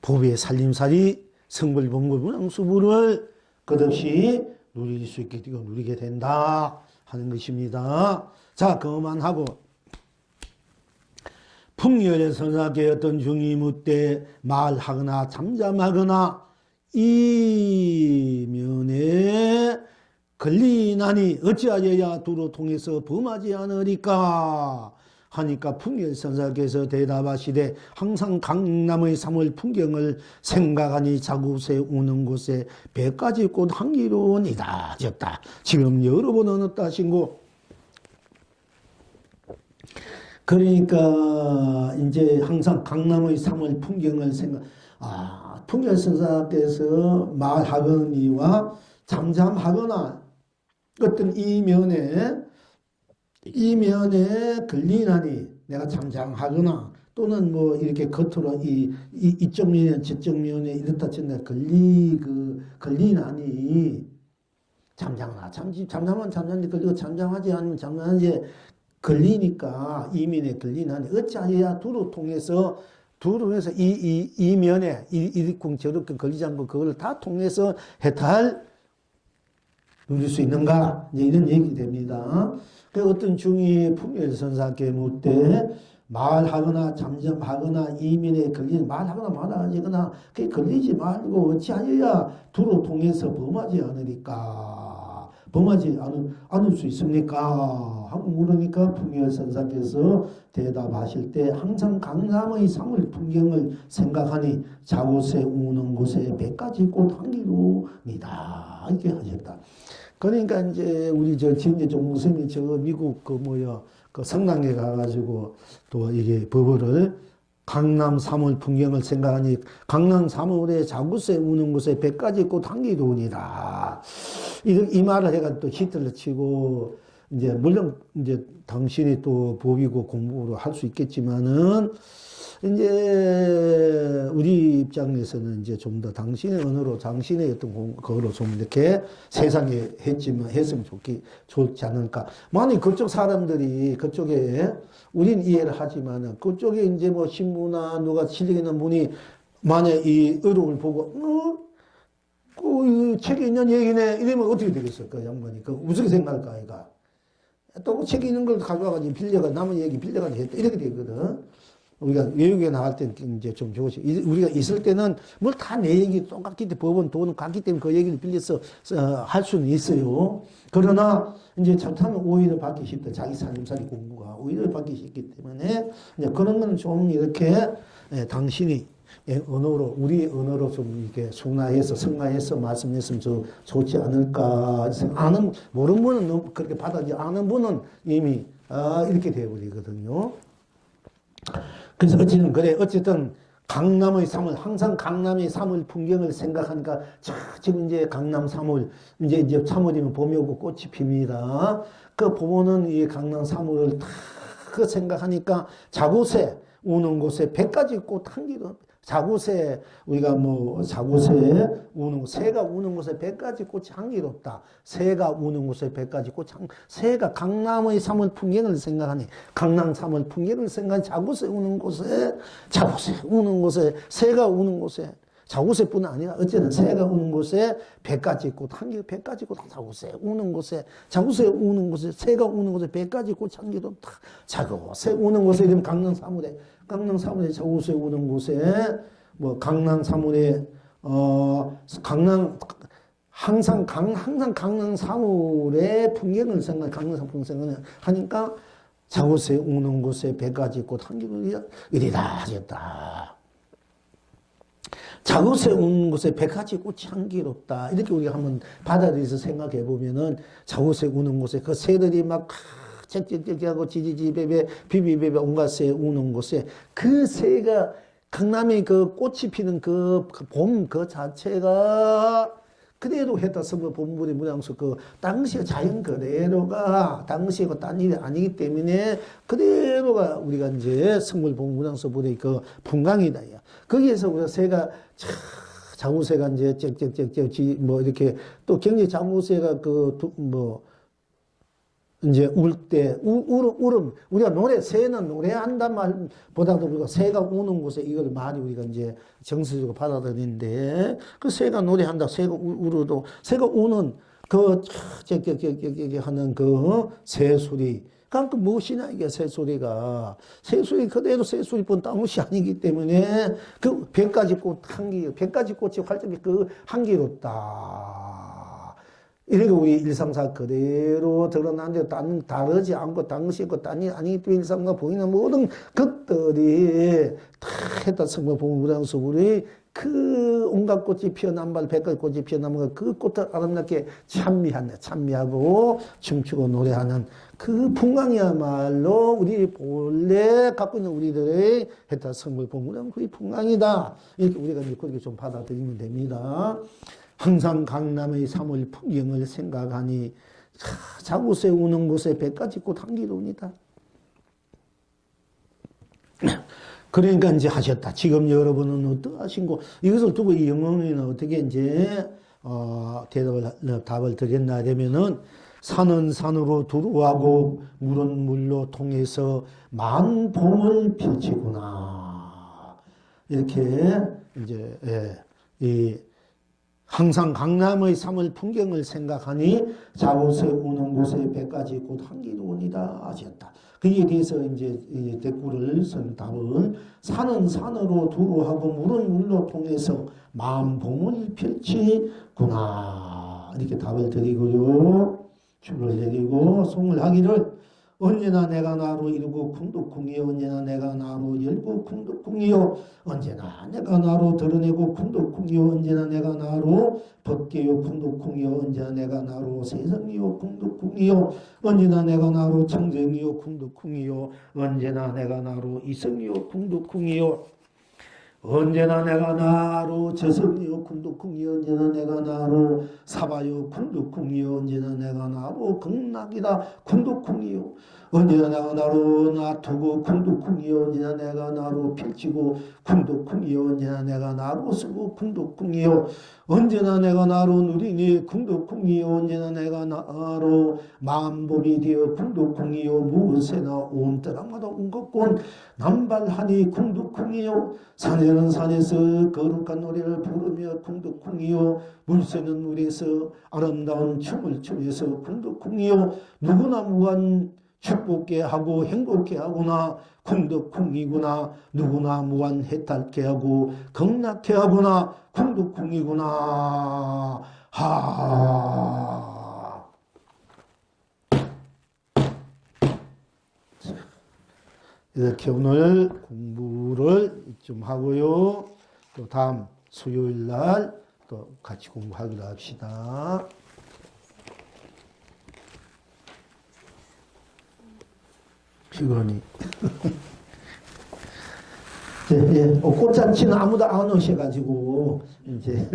[SPEAKER 1] 보배의 살림살이 성불봉불문항수불을 끝없이 누릴 수 있게 되고 누리게 된다 하는 것입니다. 자 그만하고 풍열의 선악에 어떤 중이 묻되 말하거나 잠잠하거나 이면에 걸리나니 어찌하여야 두루 통해서 범하지 않으리까 하니까 풍열선사께서 대답하시되 항상 강남의 3월 풍경을 생각하니 자구새 우는 곳에 100가지 꽃 향기로운이다 졌다. 지금 여러 번 얻었다 신고 그러니까 이제 항상 강남의 3월 풍경을 풍gel선사께서 말하거니와 잠잠하거나 어떤 이면에 걸리나니 내가 잠잠하거나 또는 뭐 이렇게 겉으로 이쪽 면에 저쪽 면에 이렇다 저렇다 걸리나니 잠잠하면 잠잠한데 걸리고 잠잠하지 않으면 잠잠하지 걸리니까 이면에 걸리나니 어찌하여야 두루 통해서 이면에 이리쿵 저리쿵 걸리지 않고 그걸 다 통해서 해탈 누릴 수 있는가? 이제 이런 얘기 됩니다. 그 어떤 중이 풍gel선사께 묻되 말하거나 잠잠하거나 이면에 걸리는 말하거나 말하거나 그게 걸리지 말고 어찌하여야 두루 통해서 범하지 않을 수 있습니까? 하고 물으니까 풍gel선사께서 대답하실 때 항상 강남의 3월 풍경을 생각하니 자곳에 우는 곳에 100가지 꽃 향기로니다. 이렇게 하셨다. 그러니까 이제 우리 진재종 목사님이 미국 그 성당에 가가지고 또 이게 법어를 강남 3월 풍경을 생각하니 강남 3월에 자곳에 우는 곳에 100가지 꽃 향기로우니라. 이 말을 해가 또 히트를 치고 이제 물론 이제 당신이 또 법이고 공부로 할 수 있겠지만은 이제 우리 입장에서는 이제 좀 더 당신의 언어로 당신의 어떤 그거로 좀 이렇게 세상에 했으면 좋지 않을까. 만약 그쪽 사람들이 그쪽에 우린 이해를 하지만 그쪽에 이제 뭐 신부나 누가 실력 있는 분이 만약 이 어록을 보고 그 책에 있는 얘기네 이러면 어떻게 되겠어? 그 양반이 그 무슨 생각할까 아이가. 또 책에 있는 걸 가져와가지고 남의 얘기 빌려가지고 했다 이렇게 되거든. 우리가 외국에 나갈 때 이제 좀 좋으시. 우리가 있을 때는 뭘 다 내 얘기 똑같기 때문에 법은 돈은 같기 때문에 그 얘기를 빌려서 할 수는 있어요. 그러나 이제 잘못하면 오해를 받기 쉽다. 자기 살림살이 공부가 오해를 받기 쉽기 때문에 이제 그런 건 좀 이렇게 당신이 언어로 우리 언어로 좀 이렇게 승화해서 말씀했으면 좋지 않을까. 모르는 분은 그렇게 받아들이 아는 분은 이미 이렇게 되어버리거든요. 그래서 어쨌든 강남의 3월, 항상 강남의 3월 풍경을 생각하니까, 지금 이제 강남 3월, 이제 3월이면 봄이 오고 꽃이 핍니다. 그 보면은 이 강남 3월을 다 생각하니까 자곳에 우는 곳에 100가지 꽃 향기로, 자곳에 우리가 자곳에 우는 새가 우는 곳에 100가지 꽃이 향기롭다. 새가 우는 곳에 100가지 꽃이 새가 강남의 3월 풍경을 생각하니 강남 3월 풍경을 생각하니 자곳에 우는 곳에 새가 우는 곳에 자곳에뿐 아니라 어쨌든 새가 우는 곳에 100가지 꽃 향기 100가지 꽃 자곳에 우는 곳에 새가 우는 곳에 100가지 꽃 향기롭다. 자곳에 우는 곳에 이러면 강남 3월에 자곳에 우는 곳에 강남 3월에 항상 강남 3월의 풍경을 강남 3월 생각하니까 자곳에 우는 곳에 100가지 꽃 향기로 이리다 하셨다. 자곳에 우는 곳에 100가지 꽃이 향기롭다. 이렇게 우리가 한번 받아들여서 생각해 보면은 자곳에 우는 곳에 그 새들이 막 짹짹짹하고 지지지베베 비비베베 온갖 새 우는 곳에 그 새가 강남의 그 꽃이 피는 그 봄 그 자체가 그대로 했다 성부 본물의 문양수 그 당시의 자연 그대로가 당시의 딴 일이 아니기 때문에 그대로가 우리가 이제 성물 본 문양수 보의 그 분강이다. 거기에서 우리가 새가 자무새가 이제 짹짹짹 이렇게 또 경제 자무새가 이제 울 때, 울음, 우리가 새는 노래한단 말보다도 우리가 새가 우는 곳에 이걸 많이 우리가 이제 정서적으로 받아들이는데, 그 새가 노래한다, 새가 울어도, 새가 우는 하는 새소리. 그러니까 무엇이냐, 이게 새소리가. 새소리 그대로 새소리뿐 딴 것이 아니기 때문에, 100가지 꽃 향기, 100가지 꽃이 활짝이 향기롭다. 이러니까 우리 일상사 그대로 드러나는데 다르지 않고 당시 그 딴이 아니기 때문에 일상사 보이는 모든 것들이 다 했다 성모 보무장서 우리 온갖 꽃이 피어난 100가지 꽃이 피어나면 그 꽃을 아름답게 찬미하고 춤추고 노래하는 그 풍광이야말로 우리 본래 갖고 있는 우리들의 해탈 성물 본문은 그 풍광이다. 이렇게 우리가 이제 그렇게 좀 받아들이면 됩니다. 항상 강남의 3월 풍경을 생각하니 자구새 우는 곳에 배까지 꽃 향기로우니다. 그러니까 이제 하셨다. 지금 여러분은 어떠하신고 이것을 두고 이 영혼이는 어떻게 이제 답을 드렸나 하면은 산은 산으로 두루하고 물은 물로 통해서 만봉을 펼치구나. 이렇게 이제 이 항상 강남의 3월 풍경을 생각하니 자고새 우는 곳에 배까지 곧 향기로우니다 하셨다. 거기에 대해서 이제 댓글을 쓴 답은 산은 산으로 두루하고 물은 물로 통해서 만봉을 펼치구나. 이렇게 답을 드리고요. 줄을 내리고 송을 하기를 언제나 내가 나로 이루고 궁덕궁이요 언제나 내가 나로 열고 궁덕궁이요 언제나 내가 나로 드러내고 궁덕궁이요 언제나 내가 나로 벗게요 궁덕궁이요 언제나 내가 나로 세상이요 궁덕궁이요 언제나 내가 나로 청정이요 궁덕궁이요 언제나 내가 나로 이성이요 궁덕궁이요 언제나 내가 나로 저성이요 궁덕궁이요 언제나 내가 나로 사바요 궁덕궁이요 언제나 내가 나로 극락이다 궁덕궁이요 언제나 내가 나로 놔두고 궁덕궁이요 언제나 내가 나로 펼치고 궁덕궁이요 언제나 내가 나로 쓰고 궁덕궁이요 언제나 내가 나로 누리니 궁덕궁이요 언제나 내가 나로 만복이 되어 궁덕궁이요 무엇에나 온 때마다 온것곤 남발하니 궁덕궁이요 산에는 산에서 거룩한 노래를 부르며 궁덕궁이요 물새는 물에서 아름다운 춤을 추면서 궁덕궁이요 누구나 무한 축복게 하고 행복해 하구나 궁덕궁이구나 누구나 무한 해탈케 하고 극락케 하구나 궁덕궁이구나 하 이렇게 오늘 공부를 좀 하고요 또 다음 수요일 날 또 같이 공부하기로 합시다. 피곤이. 꽃잔치는 아무도 안 오셔가지고, 이제.